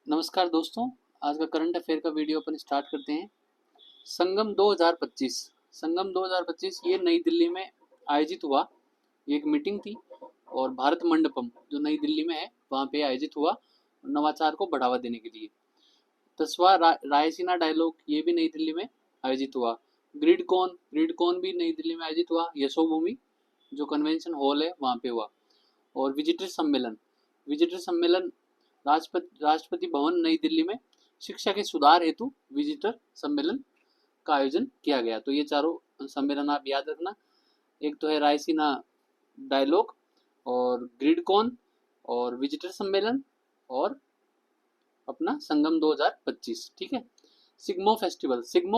नमस्कार दोस्तों, आज का करंट अफेयर का वीडियो अपन स्टार्ट करते हैं। संगम 2025 संगम 2025 ये नई दिल्ली में आयोजित हुआ। ये एक मीटिंग थी और भारत मंडपम जो नई दिल्ली में है वहाँ पे आयोजित हुआ नवाचार को बढ़ावा देने के लिए। 10वां रायसीना डायलॉग ये भी नई दिल्ली में आयोजित हुआ। ग्रिडकॉन भी नई दिल्ली में आयोजित हुआ। यशोभूमि जो कन्वेंशन हॉल है वहाँ पे हुआ। और विजिटर सम्मेलन राष्ट्रपति भवन नई दिल्ली में शिक्षा के सुधार हेतु विजिटर सम्मेलन का आयोजन किया गया। तो ये चारों सम्मेलन आप याद रखना। एक तो है रायसीना डायलॉग और ग्रिडकॉन और विजिटर सम्मेलन और अपना संगम 2025। ठीक है। सिग्मो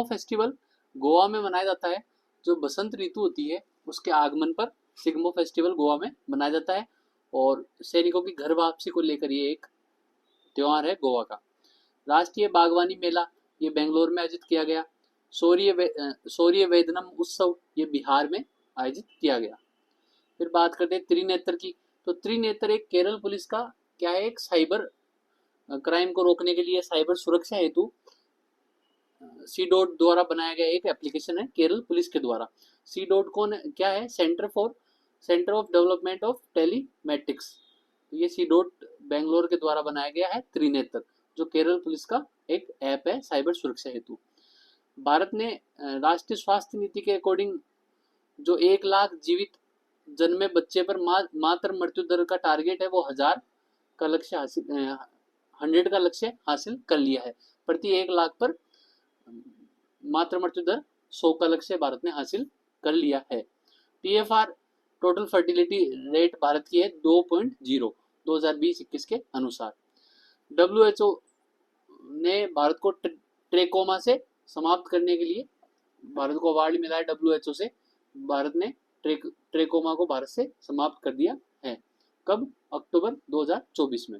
फेस्टिवल गोवा में मनाया जाता है। जो बसंत ऋतु होती है उसके आगमन पर सिग्मो फेस्टिवल गोवा में मनाया जाता है और सैनिकों की घर वापसी को लेकर ये एक त्योहार है गोवा का। राष्ट्रीय बागवानी मेला ये बेंगलोर में आयोजित किया गया। शौर्य वेदनम उत्सव ये बिहार में आयोजित किया गया। फिर बात करते हैं त्रिनेत्र की। तो त्रिनेत्र एक केरल पुलिस का क्या है, एक साइबर क्राइम को रोकने के लिए साइबर सुरक्षा हेतु सी डॉट द्वारा बनाया गया एक एप्लीकेशन है केरल पुलिस के द्वारा। सी डॉट कौन क्या है, centre of development of telematics. ये सी डॉट बेंगलोर के द्वारा बनाया गया है त्रिनेत्र, जो केरल पुलिस का एक ऐप है साइबर सुरक्षा हेतु। भारत ने राष्ट्रीय स्वास्थ्य नीति के अकॉर्डिंग जो 1 लाख जीवित जन्मे बच्चे पर मात्र मृत्यु दर का टारगेट है वो 100 का लक्ष्य हासिल कर लिया है। प्रति 1 लाख पर मात्र मृत्यु दर 100 का लक्ष्य भारत ने हासिल कर लिया है। TFR total fertility rate Bharat की है 2.0 2020-21 के अनुसार। WHO ने भारत को ट्रेकोमा से समाप्त करने के लिए भारत को अवार्ड मिला है WHO से। भारत ने ट्रेकोमा को भारत से समाप्त कर दिया है। कब? अक्टूबर 2024 में।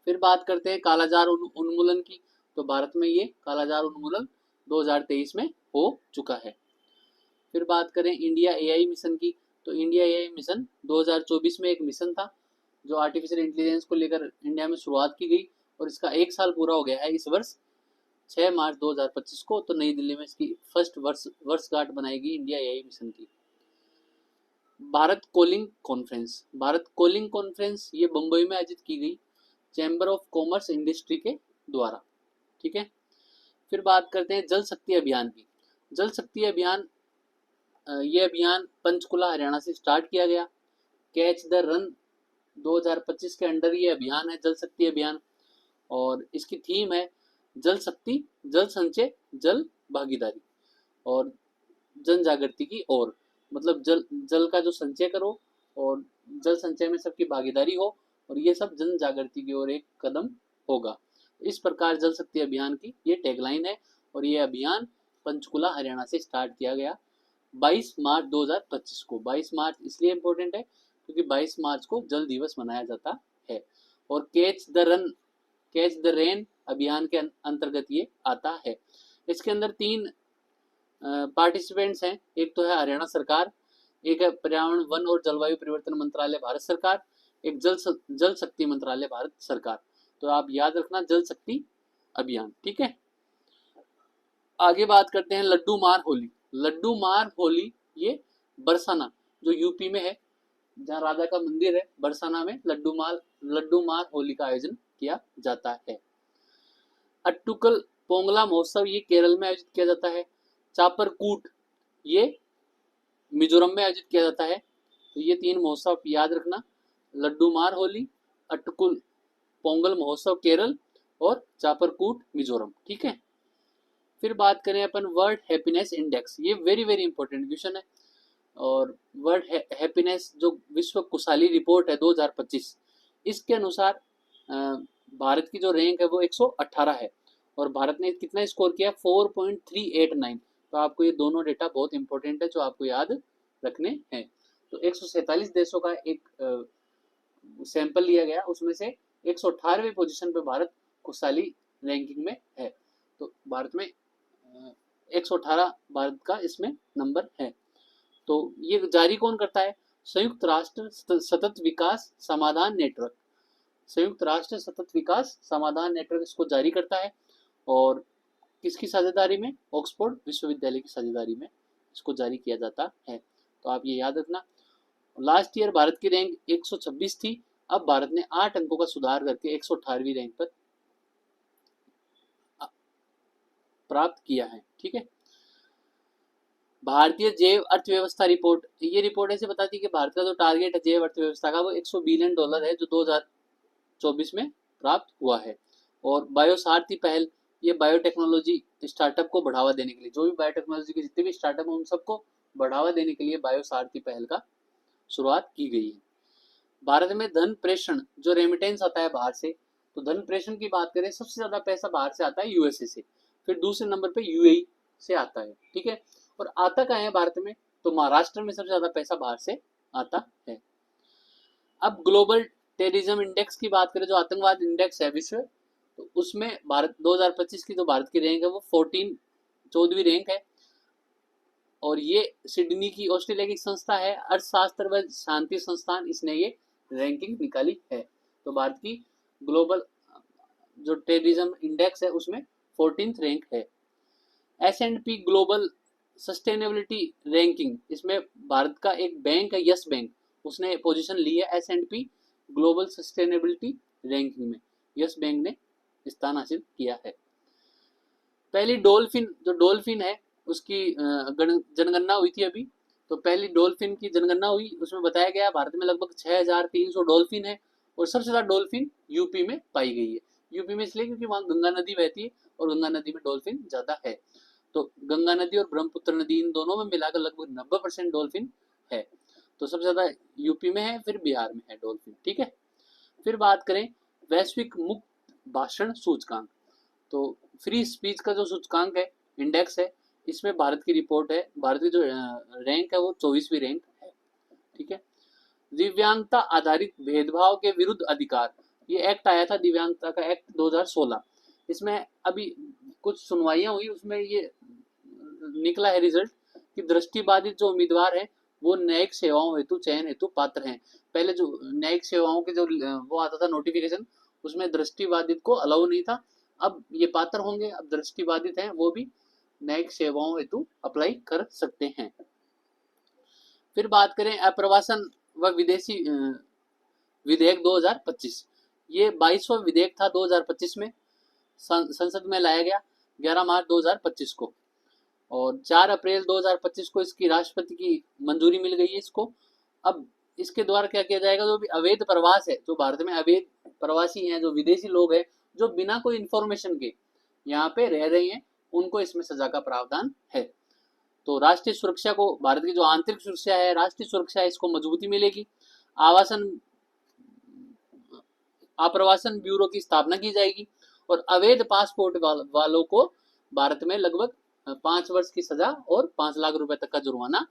फिर बात करते हैं कालाजार उन्मूलन की। तो भारत में ये कालाजार उन्मूलन 2023 में हो चुका है। फिर बात करें इंडिया AI मिशन की। तो इंडिया AI मिशन 2024 में एक मिशन था जो आर्टिफिशियल इंटेलिजेंस को लेकर इंडिया में शुरुआत की गई और इसका 1 साल पूरा हो गया है इस वर्ष 6 मार्च 2025 को। तो नई दिल्ली में इसकी फर्स्ट वर्षगांठ बनाएगी इंडिया AI मिशन की। भारत कोलिंग कॉन्फ्रेंस ये बम्बई में आयोजित की गई चैम्बर ऑफ कॉमर्स इंडस्ट्री के द्वारा। ठीक है। फिर बात करते हैं जल शक्ति अभियान की। जल शक्ति अभियान ये अभियान पंचकुला हरियाणा से स्टार्ट किया गया। कैच द रन 2025 के अंडर ये अभियान है जल शक्ति अभियान और इसकी थीम है जल शक्ति, जल संचय, जल भागीदारी और जन जागृति की ओर। मतलब जल का जो संचय करो और जल संचय में सबकी भागीदारी हो और ये सब जन जागृति की ओर एक कदम होगा। इस प्रकार जल शक्ति अभियान की ये टैगलाइन है और ये अभियान पंचकुला हरियाणा से स्टार्ट किया गया 22 मार्च 2025 को। 22 मार्च इसलिए इम्पोर्टेंट है क्योंकि 22 मार्च को जल दिवस मनाया जाता है। और कैच द रेन अभियान के अंतर्गत ये आता है। इसके अंदर 3 पार्टिसिपेंट्स हैं। एक तो है हरियाणा सरकार, एक है पर्यावरण वन और जलवायु परिवर्तन मंत्रालय भारत सरकार, एक जल शक्ति मंत्रालय भारत सरकार। तो आप याद रखना जल शक्ति अभियान। ठीक है। आगे बात करते हैं लड्डू मार होली ये बरसाना जो यूपी में है, जहाँ राजा का मंदिर है बरसाना में लड्डू मार होली का आयोजन किया जाता है। अट्टुकल पोंगला महोत्सव ये केरल में आयोजित किया जाता है। चापरकूट ये मिजोरम में आयोजित किया जाता है। तो ये 3 महोत्सव याद रखना, लड्डू मार होली, अट्टुकल पोंगल महोत्सव केरल और चापरकूट मिजोरम। ठीक है। फिर बात करें अपन वर्ल्ड हैप्पीनेस इंडेक्स। ये वेरी वेरी इंपॉर्टेंट क्वेश्चन है। और वर्ल्ड हैप्पीनेस जो विश्व खुशहाली रिपोर्ट है 2025 इसके अनुसार भारत की जो रैंक है वो 118 है और भारत ने कितना स्कोर किया 4.389। तो आपको ये दोनों डेटा बहुत इंपॉर्टेंट है जो आपको याद रखने हैं। तो 147 देशों का एक सैंपल लिया गया, उसमें से 118वें पोजीशन पे भारत खुशहाली रैंकिंग में है। तो भारत में 118 भारत का इसमें नंबर है। तो ये जारी कौन करता है? संयुक्त राष्ट्र सतत विकास समाधान नेटवर्क। संयुक्त राष्ट्र सतत विकास समाधान नेटवर्क इसको जारी करता है, और किसकी साझेदारी में? ऑक्सफोर्ड विश्वविद्यालय की साझेदारी में इसको जारी किया जाता है। तो आप ये याद रखना। लास्ट ईयर भारत की रैंक 126 थी, अब भारत ने 8 अंकों का सुधार करके 118वीं रैंक पर प्राप्त किया है। ठीक है। भारतीय जैव अर्थव्यवस्था रिपोर्ट, ये रिपोर्ट ऐसे बताती है कि भारत का जो टारगेट है जैव अर्थव्यवस्था का वो $100 बिलियन है, जो 2024 में प्राप्त हुआ है। और बायोसारथी पहल, ये बायोटेक्नोलॉजी स्टार्टअप को बढ़ावा देने के लिए, जो भी बायोटेक्नोलॉजी के जितने भी स्टार्टअप हैं उन सबको बढ़ावा देने के लिए बायोसारथी पहल का शुरुआत की गई है। भारत में धन प्रेषण, जो रेमिटेंस आता है बाहर से, तो धन प्रेषण की बात करें सबसे ज्यादा पैसा बाहर से आता है यूएसए से, फिर दूसरे नंबर पे यूएई से आता है। ठीक है। और आता कहाँ है भारत में? तो महाराष्ट्र में सबसे ज्यादा पैसा बाहर से आता है। अब ग्लोबल टेररिज्म इंडेक्स की बात करें, जो आतंकवाद इंडेक्स है विश्व, तो उसमें भारत 2025 की जो भारत की रैंक है वो 14वीं रैंक है। और ये सिडनी की ऑस्ट्रेलिया की संस्था है, अर्थशास्त्र व शांति संस्थान, इसने ये रैंकिंग निकाली है। तो भारत की ग्लोबल जो टेररिज्म इंडेक्स है उसमें 14th रैंक है। S&P ग्लोबल सस्टेनेबिलिटी रैंकिंग, इसमें भारत का एक बैंक है यस बैंक, उसने पोजीशन ली है S&P ग्लोबल सस्टेनेबिलिटी रैंकिंग में, यस बैंक ने स्थान हासिल किया है। पहली डॉल्फिन, जो डॉल्फिन है उसकी जनगणना हुई थी अभी, तो पहली डॉल्फिन की जनगणना हुई, उसमें बताया गया भारत में लगभग 6300 डॉल्फिन है, और सबसे ज्यादा डॉल्फिन यूपी में पाई गई है। यूपी में इसलिए क्योंकि वहां गंगा नदी बहती है और गंगा नदी में डॉल्फिन ज्यादा है। तो गंगा नदी और ब्रह्मपुत्र नदी इन दोनों में मिलाकर लगभग 90% डॉल्फिन है। तो सबसे ज्यादा यूपी में है, फिर बिहार में है डॉल्फिन। ठीक है। फिर बात करें वैश्विक मुक्त भाषण सूचकांक, तो फ्री स्पीच का जो सूचकांक है, इंडेक्स है, इसमें भारत की रिपोर्ट है। भारत की जो रैंक है वो 24वीं रैंक है। ठीक है। दिव्यांगता आधारित भेदभाव के विरुद्ध अधिकार, ये एक्ट आया था, दिव्यांगता का एक्ट 2016, इसमें अभी कुछ सुनवाइयां हुई, उसमें ये निकला है रिजल्ट कि दृष्टिबाधित जो उम्मीदवार है वो न्यायिक सेवाओं हेतु चयन हेतु पात्र हैं। पहले जो न्यायिक सेवाओं के जो वो आता था नोटिफिकेशन, उसमें दृष्टिबाधित को अलाउ नहीं था, अब ये पात्र होंगे। अब दृष्टिबाधित हैं वो भी न्यायिक सेवाओं हेतु अप्लाई कर सकते हैं। फिर बात करें अप्रवासन व विदेशी विधेयक 2025, ये 22वां विधेयक था 2025 में, संसद में लाया गया 11 मार्च 2025 को, और 4 अप्रैल 2025 को इसकी राष्ट्रपति की मंजूरी मिल गई है इसको। अब इसके द्वारा क्या किया जाएगा, जो भी अवैध प्रवास है, जो भारत में अवैध प्रवासी हैं, जो विदेशी लोग हैं, जो बिना कोई इन्फॉर्मेशन के यहाँ पे रह रहे हैं, उनको इसमें सजा का प्रावधान है। तो राष्ट्रीय सुरक्षा को, भारत की जो आंतरिक सुरक्षा है, राष्ट्रीय सुरक्षा है, इसको मजबूती मिलेगी। आप्रवासन ब्यूरो की स्थापना की जाएगी, और अवैध पासपोर्ट वालों को भारत में लगभग 5 वर्ष की सजा और 5 लाख रुपए तक का जुर्माना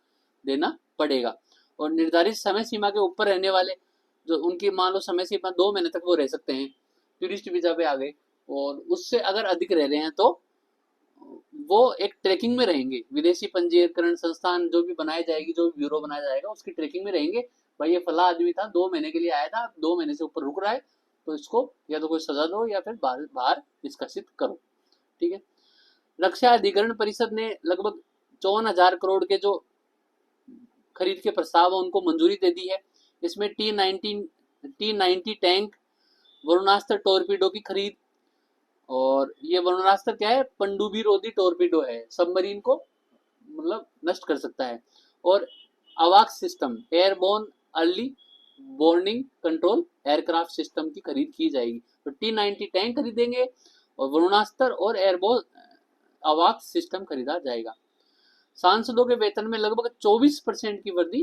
देना पड़ेगा। और निर्धारित समय सीमा के ऊपर रहने वाले, जो उनकी मान लो समय सीमा 2 महीने तक वो रह सकते हैं, टूरिस्ट वीजा पे आ गए, और उससे अगर अधिक रह रहे हैं तो वो एक ट्रैकिंग में रहेंगे। विदेशी पंजीकरण संस्थान जो भी बनाई जाएगी, जो भी ब्यूरो बनाया जाएगा, उसकी ट्रैकिंग में रहेंगे। भाई ये फला आदमी था, 2 महीने के लिए आया था, 2 महीने से ऊपर रुक रहा है, तो इसको या तो कोई सजा दो या फिर बाहर निष्कासित करो। ठीक है। रक्षा अधिकरण परिषद ने लगभग 54,000 करोड़ के जो खरीद के प्रस्ताव है उनको मंजूरी दे दी है। इसमें T-90 टैंक, वरुणास्त्र टॉर्पीडो की खरीद, और ये वरुणास्त्र क्या है, पनडुब्बी रोधी टॉर्पीडो है, सबमरीन को मतलब नष्ट कर सकता है। और अवाक system, airborne early warning control aircraft system की खरीद की जाएगी। तो T-90 टैंक खरीदेंगे, और वरुणास्त्र और एयरबोर्न अवाक सिस्टम खरीदा जाएगा। सांसदों के वेतन में लगभग 24% की वृद्धि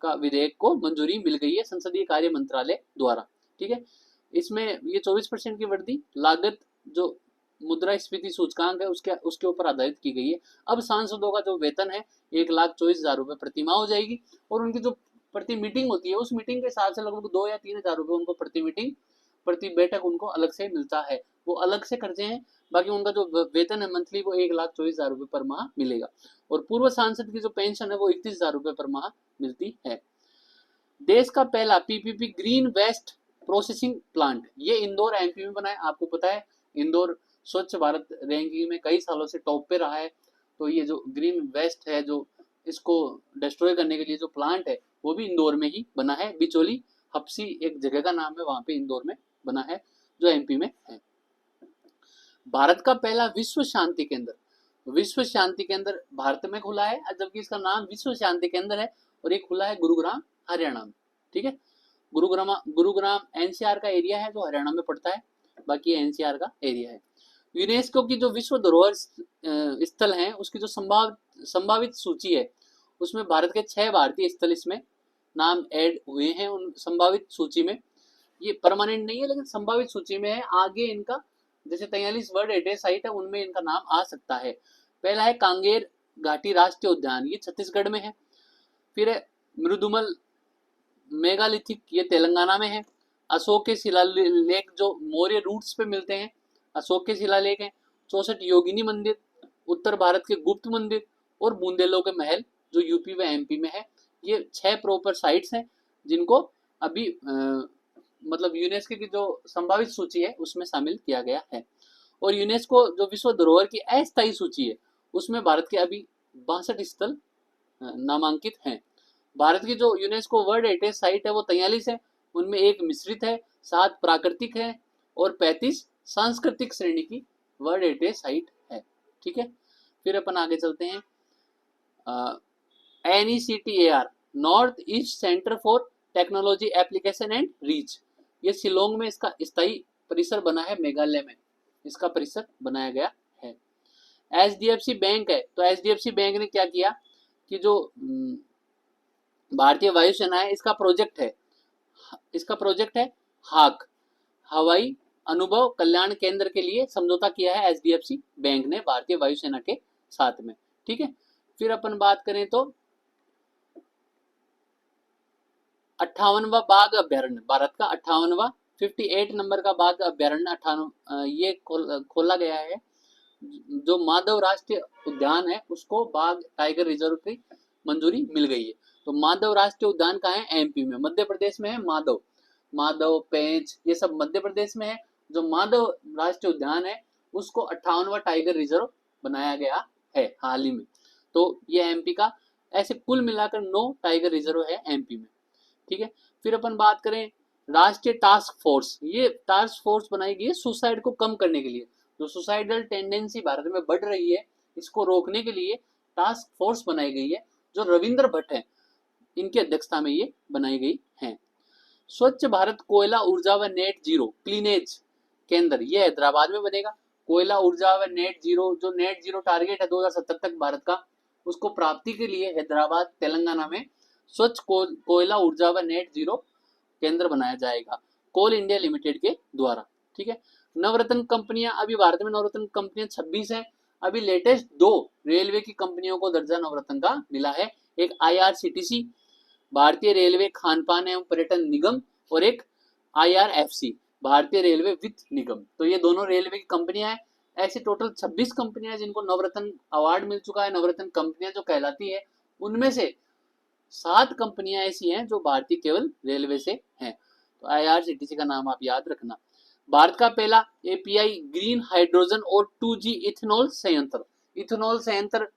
का विधेयक को मंजूरी मिल गई है संसदीय कार्य मंत्रालय द्वारा। ठीक है। इसमें ये 24% की वृद्धि लागत जो मुद्रास्फीति सूचकांक है उसके ऊपर आधारित की गई है। अब सांसदों का जो वेतन है 1,24,000 रुपए प्रति माह हो जाएगी, और उनकी जो प्रति मीटिंग होती है उस मीटिंग के हिसाब से लगभग 2 या 3,000 रुपए उनको प्रति मीटिंग, प्रति बैठक उनको अलग से मिलता है, वो अलग से खर्चे हैं। बाकी उनका जो वेतन है मंथली वो 1,24,000 रुपए पर माह मिलेगा। और पूर्व सांसद की जो पेंशन है वो 31,000 रुपए पर माह मिलती है। देश का पहला PPP green waste processing plant, ये इंदौर एमपी में बना है। आपको पता है इंदौर स्वच्छ भारत रैंकिंग में कई सालों से टॉप पे रहा है। तो ये जो ग्रीन वेस्ट है, जो इसको डिस्ट्रॉय करने के लिए जो प्लांट है, वो भी इंदौर में ही बना है। बिचौली हप्सी एक जगह का नाम है, वहां पे इंदौर में बना है, जो एमपी में है। भारत का पहला विश्व शांति केंद्र, विश्व शांति केंद्र भारत में खुला है, जबकि इसका नाम विश्व शांति केंद्र है, और ये खुला है गुरुग्राम हरियाणा में। ठीक है, गुरुग्राम एनसीआर का एरिया है जो हरियाणा में पड़ता है, बाकी एनसीआर का एरिया है। यूनेस्को की जो विश्व धरोहर स्थल है, उसकी जो संभावित सूची है, उसमें भारत के 6 भारतीय स्थल इसमें नाम ऐड हुए हैं उन संभावित सूची में। ये परमानेंट नहीं है, लेकिन संभावित सूची में है। आगे इनका जैसे 43 वर्ल्ड हेरिटेज साइट है, उनमें इनका नाम आ सकता है। पहला है कांगेर घाटी राष्ट्रीय उद्यान, ये छत्तीसगढ़ में है। फिर है मृदुमल मेगालिथिक, ये तेलंगाना में है। अशोक के शिलालेख जो मौर्य रूट्स पे मिलते हैं, अशोक के शिलालेख हैं। 64 योगिनी मंदिर, उत्तर भारत के गुप्त मंदिर, और बूंदेलो के महल जो यूपी व एमपी में है। ये 6 प्रॉपर साइट्स हैं जिनको अभी मतलब यूनेस्को की जो संभावित सूची है उसमें शामिल किया गया है। और यूनेस्को जो विश्व धरोहर की अस्थायी सूची है, उसमें भारत के अभी 62 स्थल नामांकित हैं। भारत की जो यूनेस्को वर्ल्ड हेरिटेज साइट है वो 43 है, उनमें 1 मिश्रित है, 7 प्राकृतिक है, और 35 सांस्कृतिक श्रेणी की वर्ल्ड हेरिटेज साइट है। ठीक है, फिर अपन आगे चलते हैं। NECTAR, north east centre for technology application and reach, ये शिलोंग में इसका स्थायी परिसर बना है, मेघालय में इसका परिसर बनाया गया है। HDFC बैंक है, तो HDFC बैंक ने क्या किया कि जो भारतीय वायुसेना है, इसका प्रोजेक्ट है हाक, हवाई अनुभव कल्याण केंद्र के लिए समझौता किया है HDFC बैंक ने भारतीय वायुसेना के साथ में। ठीक है, फिर अपन बात करें तो 58वां बाघ अभ्यारण्य, भारत का 58वां 58 नंबर का बाघ अभ्यारण्य 58 ये खोला गया है। जो माधव राष्ट्रीय उद्यान है उसको बाघ टाइगर रिजर्व की मंजूरी मिल गई है। तो माधव राष्ट्रीय उद्यान कहाँ है? एमपी में, मध्य प्रदेश में है। माधव पेंच ये सब मध्य प्रदेश में है। जो माधव राष्ट्रीय उद्यान है उसको 58वां टाइगर रिजर्व बनाया गया है हाल ही में। तो ये एमपी का, ऐसे कुल मिलाकर 9 टाइगर रिजर्व है एमपी में। ठीक है, फिर अपन बात करें राष्ट्रीय टास्क फोर्स, ये टास्क फोर्स बनाई गई है सुसाइड को कम करने के लिए। जो सुसाइडल टेंडेंसी भारत में बढ़ रही है, इसको रोकने के लिए टास्क फोर्स बनाई गई है, जो रविंद्र भट्ट है इनकी अध्यक्षता में ये बनाई गई है। स्वच्छ भारत कोयला ऊर्जा व नेट जीरो क्लीनेज केंद्र, ये हैदराबाद में बनेगा। कोयला ऊर्जा व नेट जीरो, जो नेट जीरो टारगेट है 2070 तक भारत का, उसको प्राप्ति के लिए हैदराबाद तेलंगाना में स्वच्छ कोयला ऊर्जा व नेट जीरो केंद्र बनाया जाएगा कोल इंडिया लिमिटेड के द्वारा। ठीक है, नवरत्न कंपनियां, अभी भारत में नवरत्न कंपनियां 26 हैं। अभी लेटेस्ट 2 रेलवे की कंपनियों को दर्जा नवरत्न का मिला है। एक IRCTC भारतीय रेलवे खानपान एवं पर्यटन निगम, और एक IRFC भारतीय रेलवे वित्त निगम। तो ये दोनों रेलवे की कंपनियां हैं। ऐसी टोटल 26 कंपनियां जिनको नवरत्न अवार्ड मिल चुका है। नवरत्न कंपनियां जो कहलाती है, उनमें से 7 कंपनियां ऐसी हैं जो भारतीय केवल रेलवे से हैं। तो IRCTC का नाम आप याद रखना। भारत का पहला API ग्रीन हाइड्रोजन और 2G इथेनॉल संयंत्र, इथेनॉल संयंत्र,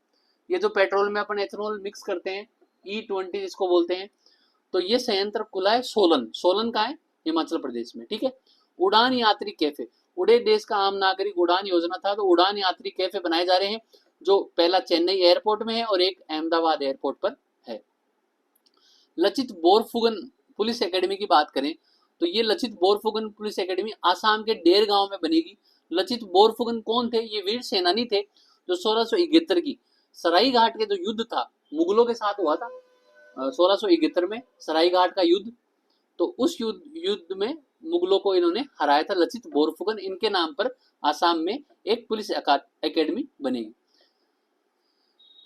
ये जो पेट्रोल में अपन इथेनॉल मिक्स करते हैं, E20 जिसको बोलते हैं, तो ये संयंत्र खुला है सोलन का है, हिमाचल प्रदेश में। ठीक है, उड़ान यात्री कैफे, उड़े देश का आम नागरिक उड़ान योजना था, तो उड़ान यात्री कैफे बनाए जा रहे हैं, जो पहला चेन्नई एयरपोर्ट में है और एक अहमदाबाद एयरपोर्ट पर है। लचित बोरफुकन पुलिस एकेडमी की बात करें तो ये लचित बोरफुकन पुलिस एकेडमी आसाम के डेर गांव में बनेगी। लचित बोरफुकन कौन थे? ये वीर सेनानी थे जो 1671 की सराई घाट के जो युद्ध था मुगलों के साथ हुआ था 1671 में सराई घाट का युद्ध, तो उस युद्ध में मुगलों को इन्होंने हराया था। लचित बोरफुकन, इनके नाम पर आसाम में एक पुलिस एकेडमी बनेगी।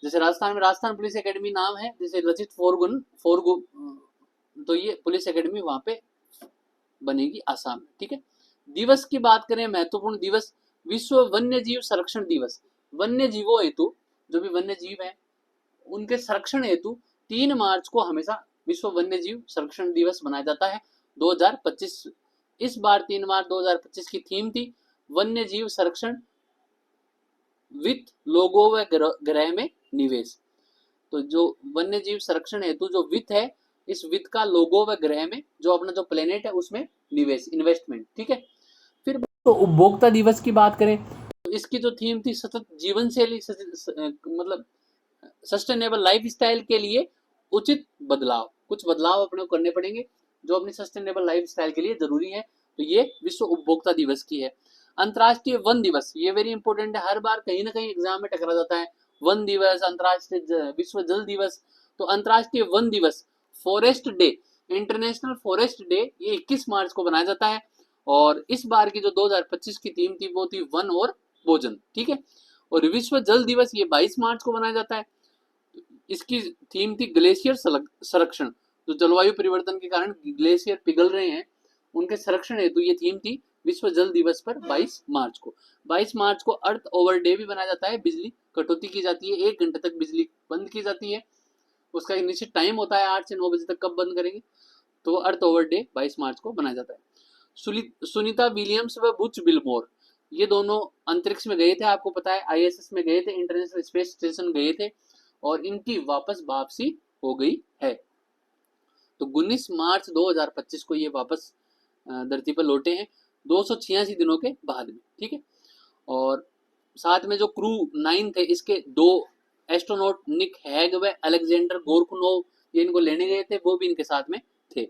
जैसे राजस्थान में राजस्थान पुलिस एकेडमी नाम है, जैसे लचित फोरगुन, तो ये पुलिस एकेडमी वहां पे बनेगी आसाम में। ठीक है, दिवस की बात करें, महत्वपूर्ण दिवस, विश्व वन्य जीव संरक्षण दिवस। वन्य जीवों हेतु, जो भी वन्य जीव है उनके संरक्षण हेतु 3 मार्च को हमेशा विश्व वन्य जीव संरक्षण दिवस मनाया जाता है। 2025 इस बार 3 मार्च 2025 की थीम थी वन्य जीव संरक्षण वित्त लोगों व ग्रह में निवेश। तो जो वन्य जीव संरक्षण हेतु जो वित्त है, इस वित्त का लोगों व ग्रह में जो अपना जो प्लेनेट है उसमें निवेश, इन्वेस्टमेंट। ठीक है। फिर तो उपभोक्ता दिवस की बात करें तो इसकी जो थीम थी सतत जीवन शैली, मतलब सस्टेनेबल लाइफ स्टाइल के लिए उचित बदलाव। कुछ बदलाव अपने को करने पड़ेंगे जो अपनी सस्टेनेबल लाइफ स्टाइल के लिए जरूरी है। तो ये विश्व उपभोक्ता दिवस की है। अंतर्राष्ट्रीय वन दिवस, ये वेरी इंपॉर्टेंट है, हर बार कहीं ना कहीं एग्जाम में टकरा जाता है। वन दिवस, अंतर्राष्ट्रीय विश्व जल दिवस। तो अंतर्राष्ट्रीय वन दिवस, forest day, international forest day, ये 21 मार्च को बनाया जाता है। और इस बार की जो 2025 की थीम थी वो थी वन और भोजन। ठीक है। और विश्व जल दिवस ये 22 मार्च को बनाया जाता है। इसकी थीम थी ग्लेशियर संरक्षण। जो जलवायु परिवर्तन के कारण ग्लेशियर पिघल रहे हैं उनके संरक्षण हेतु ये थीम थी विश्व जल दिवस पर 22 मार्च को। 22 मार्च को अर्थ ओवर डे भी बनाया जाता है। बिजली कटौती की जाती है, 1 घंटे तक बिजली बंद की जाती है। उसका एक निश्चित टाइम होता है 8 से 9 बजे तक कब बंद करेंगे। तो अर्थ ओवर डे 22 मार्च को बनाया जाता है। सुनीता विलियम्स व बुच बिलमोर, ये दोनों अंतरिक्ष में गए थे, आपको पता है आईएसएस में गए थे, इंटरनेशनल स्पेस स्टेशन गए थे और इनकी वापसी हो गई है। तो 19 मार्च 2025 को ये वापस धरती पर लौटे हैं 286 दिनों के बाद में। ठीक है। और साथ में जो क्रू 9 थे इसके 2 एस्ट्रोनॉट निक हैग व अलेक्जेंडर गोरकुनोव, ये इनको लेने गए थे, वो भी इनके साथ में थे।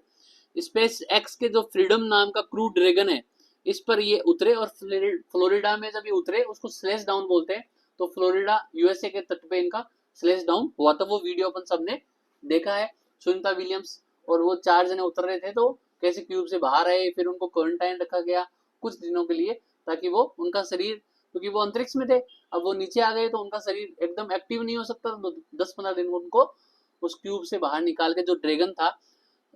स्पेस एक्स के जो फ्रीडम नाम का क्रू ड्रैगन है इस पर ये उतरे और फ्लोरिडा में जब ये उतरे उसको स्लैश डाउन बोलते हैं। तो फ्लोरिडा यूएसए के तट पे इनका स्लैश डाउन हुआ था। वो वीडियो अपन सबने देखा है। सुनीता विलियम्स और वो 4 जने उतर रहे थे तो कैसे क्यूब से बाहर आए, फिर उनको क्वारंटाइन रखा गया कुछ दिनों के लिए ताकि वो उनका शरीर, क्योंकि वो अंतरिक्ष में थे, अब वो नीचे आ गए तो उनका शरीर एकदम एक्टिव नहीं हो सकता। तो 10-15 दिन उनको उस क्यूब से बाहर निकाल के, जो ड्रैगन था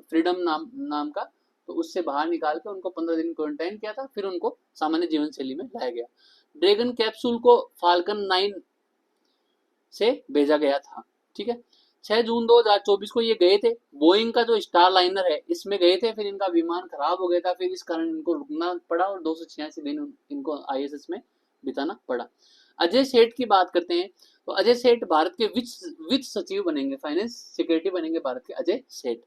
फ्रीडम नाम का, तो उससे बाहर निकाल के उनको 15 दिन क्वारंटाइन किया था, फिर उनको सामान्य जीवन शैली में लाया गया। ड्रैगन कैप्सूल को फाल्कन 9 से भेजा गया था। ठीक है। 6 जून 2024 को ये गए थे, बोइंग का जो स्टार लाइनर है इसमें गए थे, फिर इनका विमान खराब हो गया था, फिर इस कारण इनको रुकना पड़ा और 286 दिन इनको आईएसएस में बिताना पड़ा। अजय सेठ की बात करते हैं तो अजय सेठ भारत के वित्त सचिव बनेंगे, फाइनेंस सेक्रेटरी बनेंगे भारत के अजय सेठ।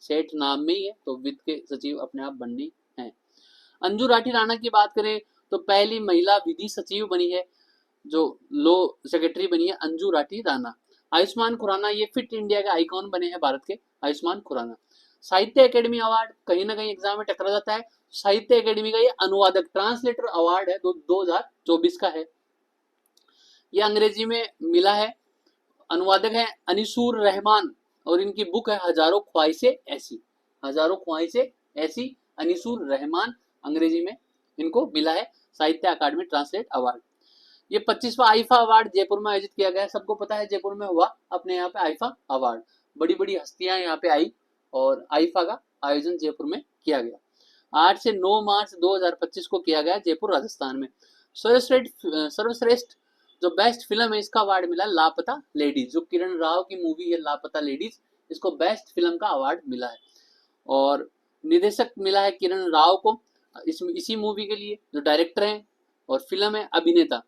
सेठ नाम में ही है तो वित्त के सचिव अपने आप बननी है। अंजू राठी राणा की बात करें तो पहली महिला विधि सचिव बनी है, जो लो सेक्रेटरी बनी है अंजू राठी राणा। आयुष्मान खुराना, ये फिट इंडिया के आइकॉन बने हैं भारत के आयुष्मान खुराना। साहित्य अकेडमी अवार्ड कहीं ना कहीं एग्जाम में टकरा जाता है। साहित्य अकेडमी का ये अनुवादक ट्रांसलेटर अवार्ड है, 2024 का है। ये अंग्रेजी में मिला है। अनुवादक है अनिसूर रहमान और इनकी बुक है हजारों ख्वाहिशें ऐसी। हजारों ख्वाहिशें ऐसी, अनिसूर रहमान, अंग्रेजी में इनको मिला है साहित्य अकादमी ट्रांसलेट अवार्ड। ये 25वां आईफा अवार्ड जयपुर में आयोजित किया गया है। सबको पता है जयपुर में हुआ अपने यहाँ पे आईफा अवार्ड, बड़ी बड़ी हस्तियां यहाँ पे आई और आईफा का आयोजन जयपुर में किया गया। 8 से 9 मार्च 2025 को किया गया जयपुर राजस्थान में। सर्वश्रेष्ठ जो बेस्ट फिल्म है इसका अवार्ड मिला लापता लेडीज, जो किरण राव की मूवी है लापता लेडीज, इसको बेस्ट फिल्म का अवार्ड मिला है। और निर्देशक मिला है किरण राव को इसी मूवी के लिए, जो डायरेक्टर हैं। और फिल्म है अभिनेता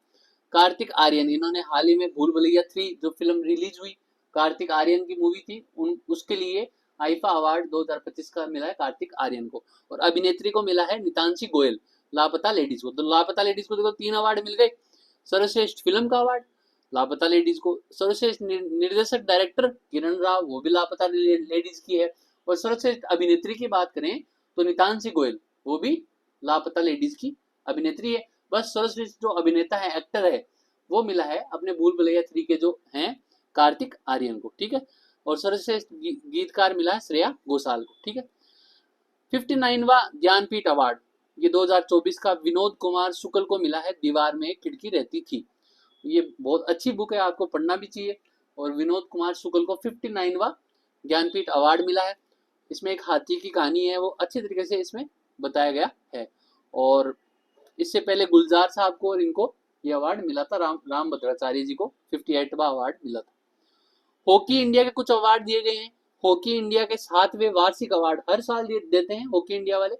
कार्तिक आर्यन, इन्होंने हाल ही में भूल भुलैया 3 जो फिल्म रिलीज हुई कार्तिक आर्यन की मूवी थी, उसके लिए आईफा अवार्ड 2025 का मिला है कार्तिक आर्यन को। और अभिनेत्री को मिला है नितांशी गोयल लापता लेडीज को। तो लापता लेडीज को देखो 3 अवार्ड मिल गए। सर्वश्रेष्ठ फिल्म का अवार्ड लापता लेडीज को, सर्वश्रेष्ठ निर्देशक डायरेक्टर किरण राव, वो भी लापता लेडीज की है। और सर्वश्रेष्ठ अभिनेत्री की बात करें तो नितांशी गोयल, वो भी लापता लेडीज की अभिनेत्री है। बस सर्वश्रेष्ठ जो अभिनेता है, एक्टर है, वो मिला है अपने भूल भुलैया 3 के जो हैं कार्तिक आर्यन को। ठीक है। और सर्वश्रेष्ठ गीतकार मिला है श्रेया घोषाल को। ठीक है। 59वां ज्ञानपीठ अवार्ड ये 2024 का विनोद कुमार शुक्ल को मिला है, दीवार में एक खिड़की रहती थी। ये बहुत अच्छी बुक है, आपको पढ़ना भी चाहिए। और विनोद कुमार शुक्ल को 59वां ज्ञानपीठ अवार्ड मिला है। इसमें एक हाथी की कहानी है, वो अच्छे तरीके से इसमें बताया गया है। और इससे पहले गुलजार साहब को और इनको ये अवार्ड मिला था, राम भद्राचार्य जी को 58वां अवार्ड मिला था। हॉकी इंडिया के कुछ अवार्ड दिए गए हैं। हॉकी इंडिया के 7वें वार्षिक अवार्ड हर साल देते हैं हॉकी इंडिया वाले।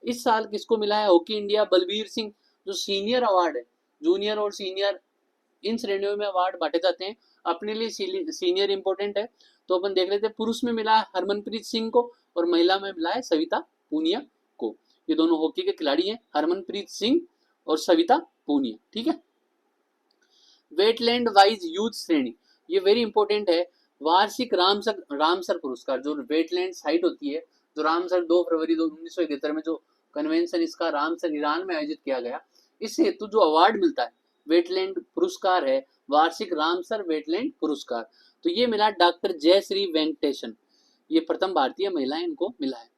इस साल किसको मिला है हॉकी इंडिया? बलबीर सिंह। जो सीनियर अवार्ड है, जूनियर और सीनियर इन श्रेणियों में अवार्ड बांटे जाते हैं। अपने लिए सीनियर इंपॉर्टेंट है, तो अपन देख लेते हैं। पुरुष में मिला है हरमनप्रीत सिंह को और महिला में मिला है सविता पूनिया को। ये दोनों हॉकी के खिलाड़ी हैं, हरमनप्रीत सिंह और सविता पूनिया। ठीक है। वेटलैंड वाइज यूथ श्रेणी, ये वेरी इंपॉर्टेंट है। वार्षिक रामसर पुरस्कार, जो वेटलैंड साइट होती है, जो रामसर 2 फरवरी 1971 में जो कन्वेंशन इसका रामसर ईरान में आयोजित किया गया, इस हेतु जो अवार्ड मिलता है वेटलैंड पुरस्कार है वार्षिक रामसर वेटलैंड पुरस्कार। तो ये मिला डॉक्टर जयश्री वेंकटेशन, ये प्रथम भारतीय महिला इनको मिला है।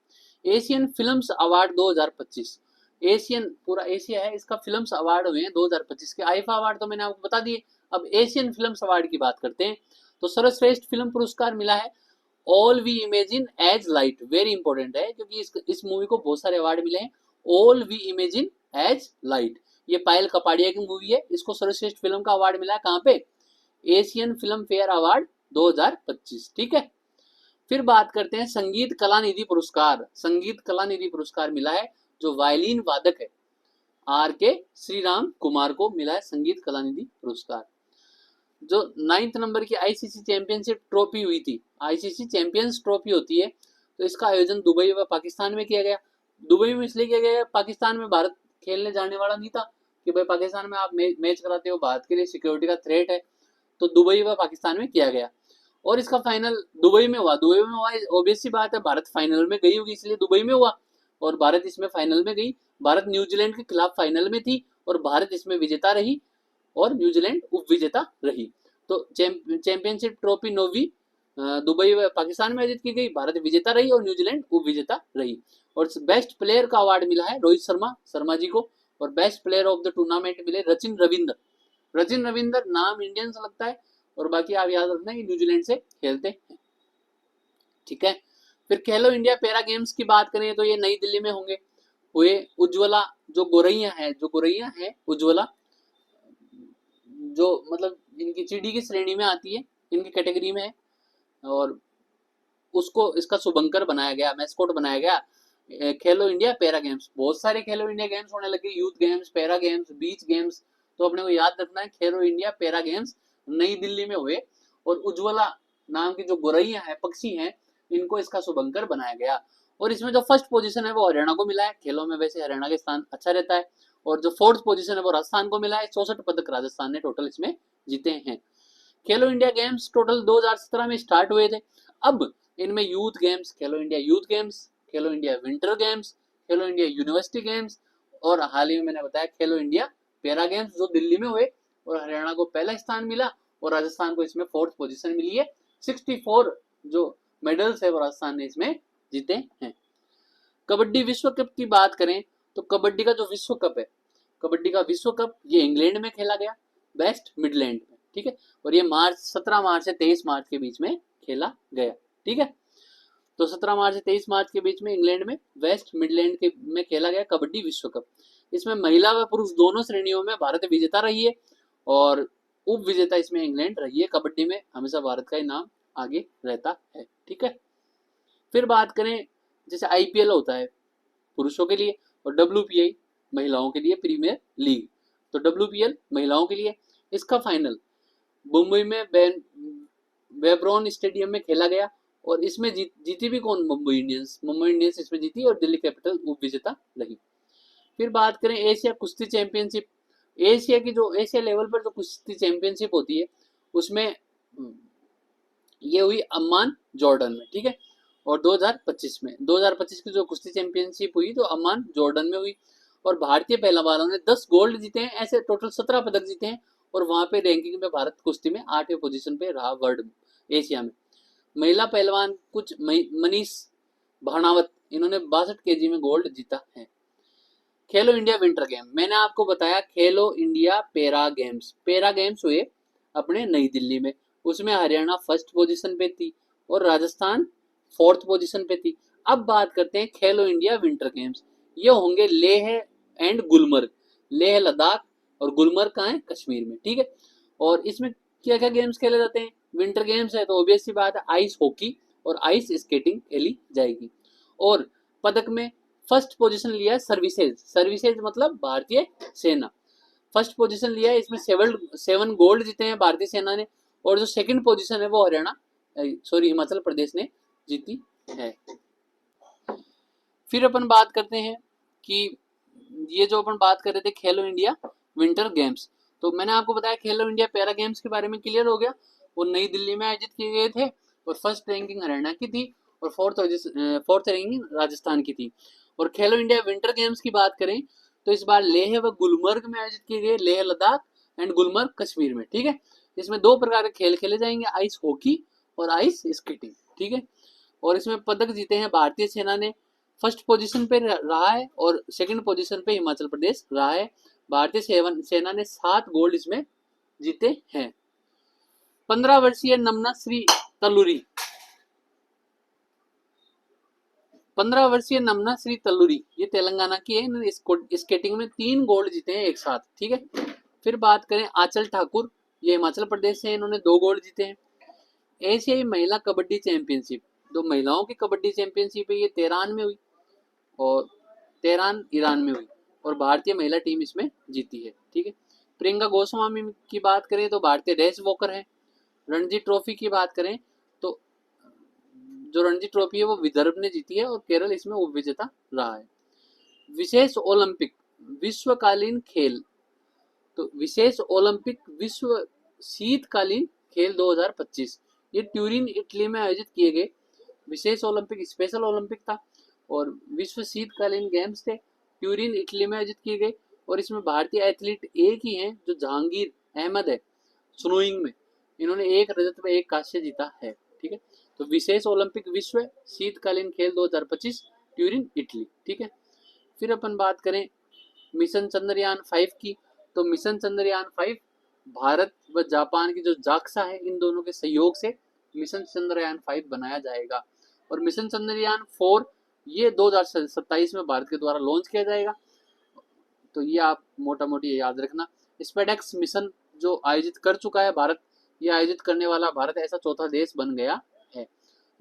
एशियन फिल्म्स अवार्ड 2025, एशियन पूरा एशिया है, इसका फिल्म्स अवार्ड हुए हैं 2025 के। आईफा अवार्ड तो मैंने आपको बता दिए। अब एशियन फिल्म्स अवार्ड की बात करते हैं, तो सर्वश्रेष्ठ फिल्म पुरस्कार मिला है all we imagine as light, very important है क्योंकि इस मूवी को बहुत सारे अवार्ड मिले हैं। All we imagine as light, ये पायल कपाड़िया की मूवी है, इसको सर्वश्रेष्ठ फिल्म का अवार्ड मिला है कहाँ पे? Asian film fair award 2025। ठीक है। फिर बात करते हैं संगीत कलानिधि पुरस्कार। संगीत कलानिधि पुरस्कार मिला है जो वायलिन वादक है आर के श्रीराम कुमार को मिला है संगीत कलानिधि पुरस्कार। जो 9th नंबर की आईसीसी चैंपियनशिप ट्रॉफी हुई थी, आईसीसी चैंपियंस ट्रॉफी होती है, तो इसका आयोजन दुबई व पाकिस्तान में किया गया। दुबई में इसलिए किया गया, पाकिस्तान में भारत खेलने जाने वाला नहीं था कि भाई पाकिस्तान में आप मैच कराते हो, भारत के लिए सिक्योरिटी का थ्रेट है, तो दुबई व पाकिस्तान में किया गया। और इसका फाइनल दुबई में हुआ। ऑब्वियस सी बात है, भारत फाइनल में गई होगी इसलिए दुबई में हुआ, और भारत इसमें फाइनल में गई। भारत न्यूजीलैंड के खिलाफ फाइनल में थी और भारत इसमें विजेता रही और न्यूजीलैंड उप विजेता रही। तो चैंपियनशिप ट्रॉफी 9वीं दुबई व पाकिस्तान में आयोजित की गई, भारत विजेता रही और न्यूजीलैंड उप विजेता रही। और बेस्ट प्लेयर का अवार्ड मिला है रोहित शर्मा जी को, और best player of the tournament मिले रचिन रविंद्र। नाम इंडियन सा लगता है, और बाकी आप याद रखना कि न्यूजीलैंड से खेलते हैं। ठीक है। फिर खेलो इंडिया पैरा गेम्स की बात करें तो ये नई दिल्ली में हुए। उज्ज्वला जो गोरैया है उज्ज्वला, जो मतलब इनकी चिड़ी की श्रेणी में आती है, इनकी कैटेगरी में है, और उसको इसका शुभंकर बनाया गया, मैस्कोट बनाया गया खेलो इंडिया पैरा गेम्स। बहुत सारे खेलो इंडिया गेम्स होने लगे, youth games, para games, beach games, तो अपने को याद रखना है खेलो इंडिया पैरा गेम्स नई दिल्ली में हुए। और उज्ज्वला नाम की जो गोरैया है, पक्षी है, इनको इसका शुभंकर बनाया गया। और इसमें जो फर्स्ट पोजीशन है वो हरियाणा को मिला है। खेलों में वैसे हरियाणा का स्थान अच्छा रहता है। और जो फोर्थ पोजीशन है वो राजस्थान को मिला है। 64 पदक राजस्थान ने टोटल इसमें जीते हैं। खेलो इंडिया गेम्स टोटल 2017 में स्टार्ट हुए थे। अब इनमें यूथ गेम्स, खेलो इंडिया यूथ गेम्स, खेलो इंडिया विंटर गेम्स, खेलो इंडिया यूनिवर्सिटी गेम्स, और हाल ही में मैंने बताया खेलो इंडिया पैरा गेम्स जो दिल्ली में हुए, और हरियाणा को पहला स्थान मिला और राजस्थान को इसमें फोर्थ पोजीशन मिली है। 64 जो मेडल्स है वो राजस्थान ने इसमें जीते हैं। कबड्डी विश्व कप की बात करें तो कबड्डी का जो विश्व कप है, कबड्डी का विश्व कप ये इंग्लैंड में खेला गया, वेस्ट मिडलैंड में। ठीक है। और ये 17 मार्च से 23 मार्च के बीच में खेला गया। ठीक है। तो 17 मार्च से 23 मार्च के बीच में इंग्लैंड में वेस्ट मिडलैंड के में खेला गया कबड्डी विश्व कप। इसमें महिला व पुरुष दोनों श्रेणियों में भारत विजेता रही है, और उप विजेता इसमें इंग्लैंड रही है। कबड्डी में हमेशा भारत का ही नाम आगे रहता है। ठीक है। फिर बात करें, जैसे आईपीएल होता है पुरुषों के लिए, और डब्ल्यूपीआई महिलाओं के लिए प्रीमियर लीग। तो डब्ल्यूपीएल महिलाओं के लिए, इसका फाइनल मुंबई में वेब्रॉन स्टेडियम में खेला गया, और इसमें जीती भी कौन? मुंबई इंडियंस इसमें जीती, और दिल्ली कैपिटल उप विजेता रही। फिर बात करें एशिया कुश्ती चैंपियनशिप। एशिया की जो एशिया लेवल पर जो कुश्ती चैंपियनशिप होती है, उसमें ये हुई अम्मान जॉर्डन में। ठीक है। और 2025 की जो कुश्ती चैंपियनशिप हुई तो अम्मान जॉर्डन में हुई, और भारतीय पहलवानों ने 10 गोल्ड जीते हैं। ऐसे टोटल 17 पदक जीते हैं, और वहां पे रैंकिंग में भारत कुश्ती में 8वें पोजीशन पे रहा वर्ल्ड एशिया में। महिला पहलवान कुछ मनीष भानावत, इन्होंने 62 केजी में गोल्ड जीता है। खेलो इंडिया विंटर गेम, मैंने आपको बताया खेलो इंडिया पैरा गेम्स हुए अपने नई दिल्ली में, उसमें हरियाणा फर्स्ट पोजीशन पे थी और राजस्थान फोर्थ पोजीशन पे थी। अब बात करते हैं खेलो इंडिया विंटर गेम्स, ये होंगे लेह एंड गुलमर्ग, लेह लद्दाख और गुलमर्ग कहाँ है? कश्मीर में। ठीक है। और इसमें क्या क्या गेम्स खेले जाते हैं? विंटर गेम्स है तो ऑब्वियस सी बात है आइस हॉकी और आइस स्केटिंग खेली जाएगी। और पदक में फर्स्ट पोजीशन लिया है सर्विसेज, सर्विसेज मतलब भारतीय सेना, फर्स्ट पोजीशन लिया है, इसमें 7 गोल्ड जीते हैं भारतीय सेना ने, और जो सेकंड पोजीशन है वो हरियाणा हिमाचल प्रदेश ने जीती है। फिर अपन बात करते हैं कि ये जो अपन बात कर रहे थे खेलो इंडिया विंटर गेम्स, तो मैंने आपको बताया खेलो इंडिया पैरा गेम्स के बारे में क्लियर हो गया। वो नई दिल्ली में आयोजित किए गए थे और फर्स्ट रैंकिंग हरियाणा की थी और फोर्थ रैंकिंग राजस्थान की थी। और खेलो इंडिया विंटर गेम्स की बात करें तो इस बार लेह व गुलमर्ग में आयोजित किए गए, लेह लद्दाख एंड गुलमर्ग कश्मीर में, ठीक है। इसमें 2 प्रकार के खेल खेले जाएंगे, आइस हॉकी और आइस स्केटिंग, ठीक है। और इसमें पदक जीते हैं भारतीय सेना ने, फर्स्ट पोजीशन पे रहा है और सेकंड पोजीशन पे हिमाचल प्रदेश रहा है। भारतीय सेना ने 7 गोल्ड इसमें जीते हैं। 15 वर्षीय नमना श्री तल्लूरी, 15 वर्षीय नमना श्री तल्लूरी ये तेलंगाना की है, इन्होंने स्केटिंग में 3 गोल्ड जीते हैं एक साथ, ठीक है। फिर बात करें आंचल ठाकुर, ये हिमाचल प्रदेश से, इन्होंने 2 गोल्ड जीते हैं। एशियाई महिला कबड्डी चैंपियनशिप, जो महिलाओं की कबड्डी चैंपियनशिप है, ये तेहरान में हुई और तेहरान ईरान में हुई और भारतीय महिला टीम इसमें जीती है, ठीक है। प्रियंका गोस्वामी की बात करें तो भारतीय रेस वॉकर है। रणजी ट्रॉफी की बात करें तो जो रणजी ट्रॉफी है वो विदर्भ ने जीती है और केरल इसमें उपविजेता रहा है। विशेष ओलंपिक विश्वकालीन खेल, तो विशेष ओलंपिक विश्व शीतकालीन खेल 2025 ये ट्यूरिन इटली में आयोजित किए गए विशेष ओलंपिक, स्पेशल ओलंपिक था और विश्व शीतकालीन गेम्स थे, ट्यूरिन इटली में आयोजित किए गए। और इसमें भारतीय एथलीट एक ही हैं जो जहांगीर अहमद है स्नोइंग में, इन्होंने 1 रजत व 1 कांस्य जीता है, ठीक है। तो विशेष ओलंपिक विश्व शीतकालीन खेल 2025 ट्यूरिन इटली, ठीक है। फिर अपन बात करें मिशन चंद्रयान 5 की, तो मिशन चंद्रयान 5 भारत व जापान की जो जाक्सा है इन दोनों के सहयोग से मिशन चंद्रयान 5 बनाया जाएगा। और मिशन चंद्रयान 4 ये 2027 में भारत के द्वारा लॉन्च किया जाएगा, तो ये आप मोटा मोटी याद रखना। स्पेडेक्स मिशन जो आयोजित कर चुका है भारत, ये आयोजित करने वाला भारत ऐसा चौथा देश बन गया है।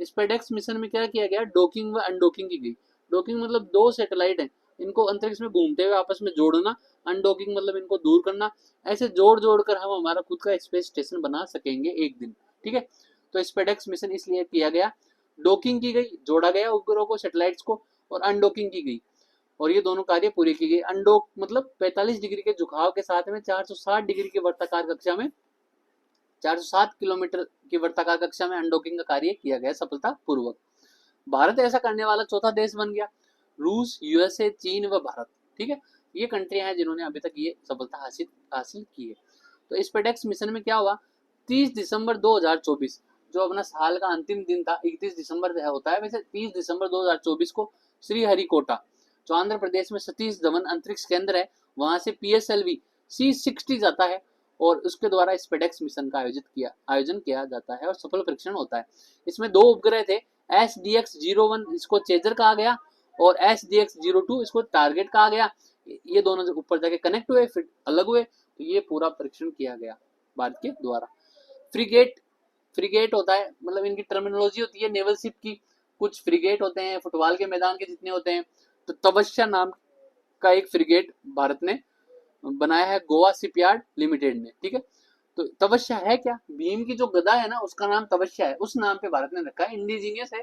स्पेडेक्स मिशन में क्या किया गया, डॉकिंग व अनडॉकिंग की गई। डॉकिंग मतलब 2 सैटेलाइट हैं, इनको अंतरिक्ष में घूमते हुए आपस में जोड़ना, अनडॉकिंग मतलब इनको दूर करना, ऐसे जोड़ जोड़ कर हम हमारा खुद का स्पेस स्टेशन बना सकेंगे एक दिन, ठीक है। तो स्पेडेक्स मिशन इसलिए किया गया, डॉकिंग की गई, जोड़ा गया उपग्रहों को, सैटेलाइट्स को, और अनडॉकिंग की गई और ये दोनों कार्य पूरे किए गए। अनडॉक मतलब 45 डिग्री के झुकाव के साथ में 460 डिग्री के वर्ताकार कक्षा में 407 किलोमीटर की वर्ताकार कक्षा में अनडॉकिंग का कार्य किया गया सफलता पूर्वक। भारत ऐसा करने वाला चौथा देश बन गया। रूस, यूएसए, चीन व भारत, ठीक है, ये कंट्रियां हैं जिन्होंने अभी तक ये सफलता हासिल की है। तो स्पेडेक्स मिशन में क्या हुआ, 30 दिसंबर 2024 जो अपना साल का अंतिम दिन था, 31 दिसंबर होता है वैसे, 30 दिसंबर 2024 को श्रीहरिकोटा जो आंध्र प्रदेश में सतीश धवन अंतरिक्ष केंद्र है, वहां से PSLV C60 जाता है और उसके द्वारा स्पेडेक्स मिशन का आयोजन किया जाता है और सफल परीक्षण होता है। इसमें 2 उपग्रह थे, SDX-01 इसको चेजर कहा गया और SDX-02 इसको टारगेट कहा गया। ये दोनों जब ऊपर जाके कनेक्ट हुए फिर अलग हुए, तो ये पूरा परीक्षण किया गया भारत के द्वारा। फ्रिगेट होता है, मतलब इनकी टर्मिनोलॉजी होती है नेवल शिप की। कुछ फ्रिगेट होते हैं फुटबॉल के मैदान के जितने होते हैं, तो तपस्या नाम का एक फ्रिगेट भारत ने बनाया है गोवा शिपयार्ड लिमिटेड ने, ठीक है। तो तपस्या है क्या, भीम की जो गदा है ना उसका नाम तपस्या है, उस नाम पे भारत ने रखा है, इंडिजीनियस है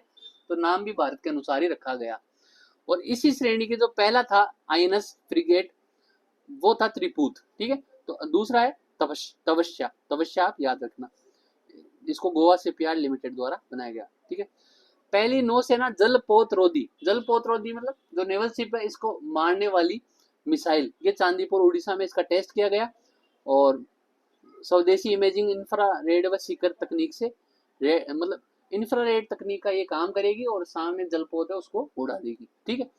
तो नाम भी भारत के अनुसार ही रखा गया। और इसी श्रेणी के जो पहला था INS फ्रिगेट वो था त्रिपूत, ठीक है। तो दूसरा है तपस्या आप याद रखना, जिसको गोवा शिपयार्ड लिमिटेड द्वारा बनाया गया, ठीक है। पहली नौसेना जलपोतरोधी मतलब जो नेवल शिप है इसको मारने वाली मिसाइल, ये चांदीपुर उड़ीसा में इसका टेस्ट किया गया और स्वदेशी इमेजिंग इंफ्रारेड व सीकर तकनीक से मतलब इंफ्रारेड तकनीक का ये काम करेगी और सामने जलपोत है उसको उड़ा देगी, ठीक है।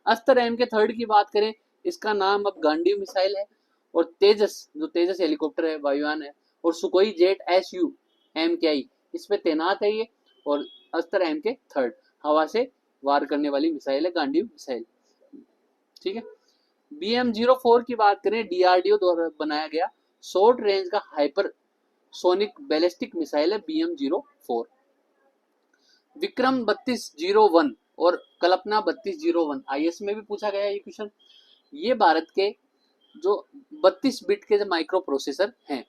अस्त्र M के 3 की बात करें, इसका नाम अब गांडीव मिसाइल है। और तेजस जो तेजस हेलीकॉप्टर है वायुयान है, और सुकोई जेट SU MKI इस पे तैनात है ये। और अस्त्र M के 3 हवा से वार करने वाली मिसाइल है गांडीव मिसाइल, ठीक है। BM-04 की बात करें, DRDO द्वारा बनाया गया शॉर्ट रेंज का हाइपर सोनिक बैलिस्टिक मिसाइल है BM-04। विक्रम 3201 और कल्पना 3201, आईएएस में भी पूछा गया ये क्वेश्चन। ये भारत के जो 32 बिट के जो माइक्रो प्रोसेसर हैं,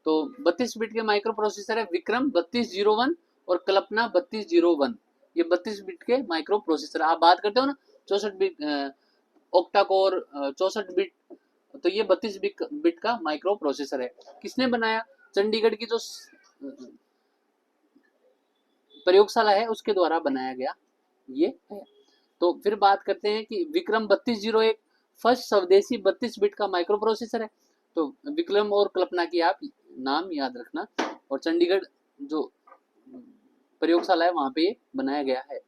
तो 32 बिट के माइक्रो प्रोसेसर है विक्रम 3201 और कल्पना 3201। ये 32 बिट के माइक्रो प्रोसेसर, आप बात करते हो ना 64 बिट ऑक्टा कोर 64 बिट, तो ये 32 बिट का माइक्रो प्रोसेसर है। किसने बनाया? चंडीगढ़ की जो प्रयोगशाला है उसके द्वारा बनाया गया ये है। तो फिर बात करते हैं कि विक्रम 3201 फर्स्ट स्वदेशी 32 बिट का माइक्रो प्रोसेसर है। तो विक्रम और कल्पना की आप नाम याद रखना, और चंडीगढ़ जो प्रयोगशाला है वहां पे ये बनाया गया है।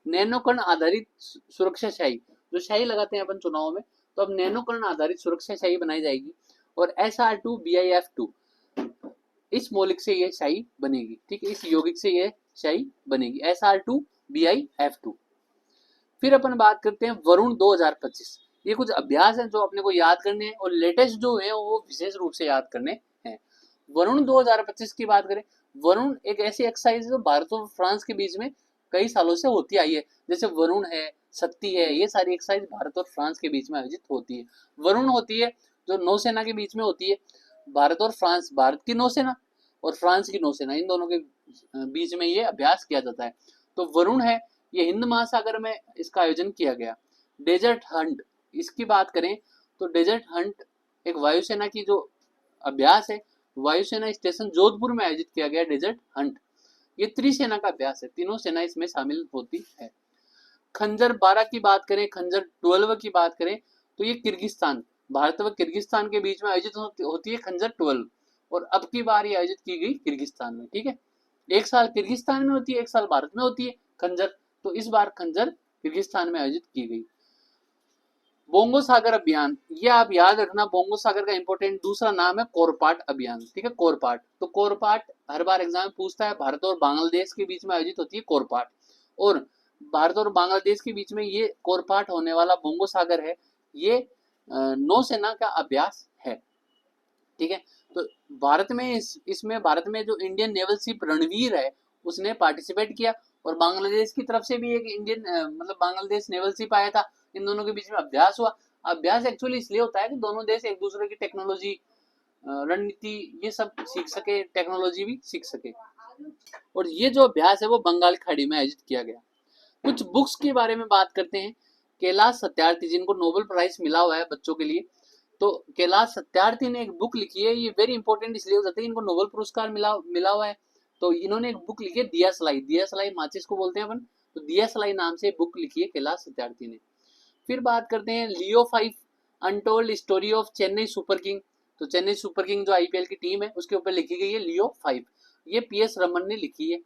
नैनोकण आधारित सुरक्षा शाही, जो शाही लगाते हैं अपन चुनाव में, तो अब नैनोकण आधारित सुरक्षा शाही बनाई जाएगी। और SR2BIF2 इस मौलिक से ये शाही बनेगी, ठीक है, इस यौगिक से ये शाही बनेगी SR2BIF2। फिर अपन बात करते हैं वरुण 2025। ये कुछ अभ्यास हैं जो अपने को याद करने हैं और लेटेस्ट जो है वो विशेष रूप से याद करने हैं। वरुण 2025 की बात करें, वरुण एक ऐसी एक्सरसाइज है जो भारत और फ्रांस के बीच में कई सालों से होती आई है। जैसे वरुण है, शक्ति है, ये सारी एक्सरसाइज भारत और फ्रांस के बीच में आयोजित होती है। वरुण होती है जो नौसेना के बीच में होती है, भारत और फ्रांस, भारत की नौसेना और फ्रांस की नौसेना, इन दोनों के बीच में ये अभ्यास किया जाता है। तो वरुण है, ये हिंद महासागर में इसका आयोजन किया गया। डेजर्ट हंट, इसकी बात करें तो डेजर्ट हंट एक वायुसेना की जो अभ्यास है, वायुसेना स्टेशन जोधपुर में आयोजित किया गया डेजर्ट हंट। ये त्रिसेना का अभ्यास है, तीनों सेना इसमें शामिल होती है। खंजर 12 की बात करें, खंजर 12 की बात करें, तो ये किर्गिस्तान, भारत व किर्गिस्तान के बीच में आयोजित होती है खंजर 12, और अब की बार ये आयोजित की गई किर्गिस्तान में, ठीक है। एक साल किर्गिस्तान में होती है, एक साल भारत में होती है खंजर, तो इस बार खंजर किर्गिस्तान में आयोजित की गई। बोंगो सागर अभियान, ये आप याद रखना, बोंगो सागर का इंपॉर्टेंट दूसरा नाम है कोरपाट अभियान, ठीक है, कोरपाट। तो कोरपाट हर बार एग्जाम में पूछता है, भारत और बांग्लादेश के बीच में आयोजित होती है कोरपाट, और भारत और बांग्लादेश के बीच में ये कोरपाट होने वाला बोंगो सागर है, ये नौसेना का अभ्यास है, ठीक है। तो भारत में इसमें भारत में जो इंडियन नेवल शिप रणवीर है उसने पार्टिसिपेट किया, और बांग्लादेश की तरफ से भी एक इंडियन मतलब बांग्लादेश नेवल शिप आया था। इन दोनों के बीच में अभ्यास हुआ। अभ्यास एक्चुअली इसलिए होता है कि दोनों देश एक दूसरे की टेक्नोलॉजी, रणनीति, ये सब सीख सके, टेक्नोलॉजी भी सीख सके। और ये जो अभ्यास है वो बंगाल खाड़ी में आयोजित किया गया। कुछ बुक्स के बारे में बात करते हैं। कैलाश सत्यार्थी, जिनको नोबेल प्राइज मिला हुआ है बच्चों के लिए, तो कैलाश सत्यार्थी ने एक बुक लिखी है, ये वेरी इंपॉर्टेंट इसलिए हो जाता है, इनको नोबेल पुरस्कार मिला हुआ है। तो इन्होंने एक बुक लिखी है दिया सलाई, दिया सलाई माचिस को बोलते हैं अपन, तो दिया सलाई नाम से बुक लिखी है कैलाश सत्यार्थी ने। फिर बात करते हैं लियो 5 untold story of Chennai super king. तो चेन्नई सुपर किंग जो आईपीएल की टीम है उसके ऊपर लिखी गई है लियो 5, ये पीएस रमन ने लिखी है,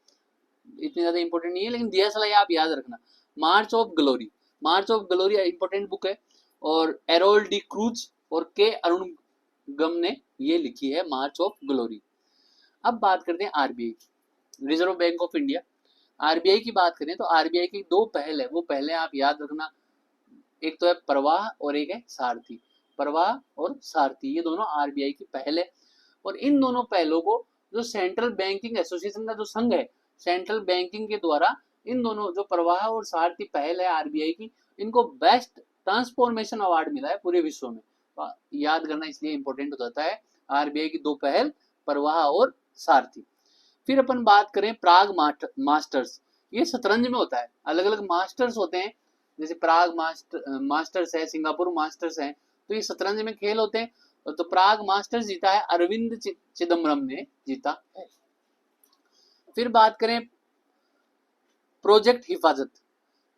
इतनी ज्यादा इंपॉर्टेंट नहीं है, लेकिन दिया सलाई आप याद रखना। March of Glory, March of Glory important book है, और एरोल डी क्रूज और के अरुणगम ने ये लिखी है मार्च ऑफ ग्लोरी। अब बात करते हैं RBI, reserve bank of India. RBI की बात करें तो आरबीआई की दो पहल है, वो पहले आप याद रखना, एक तो है प्रवाह और एक है सारथी। प्रवाह और सारथी ये दोनों आरबीआई की पहल है, और इन दोनों पहलों को जो सेंट्रल बैंकिंग एसोसिएशन का जो संघ है, सेंट्रल बैंकिंग के द्वारा इन दोनों जो प्रवाह और सारथी पहल है आरबीआई की, इनको बेस्ट ट्रांसफॉर्मेशन अवार्ड मिला है पूरे विश्व में। तो याद करना इसलिए इंपॉर्टेंट हो जाता है आरबीआई की दो पहल, प्रवाह और सारथी। फिर अपन बात करें प्राग मास्टर्स, ये शतरंज में होता है, अलग अलग मास्टर्स होते हैं, जैसे प्राग मास्टर्स है, सिंगापुर मास्टर्स है, तो ये शतरंज में खेल होते हैं। तो प्राग मास्टर्स जीता है अरविंद चिदम्बरम ने जीता है। फिर बात करें प्रोजेक्ट हिफाजत,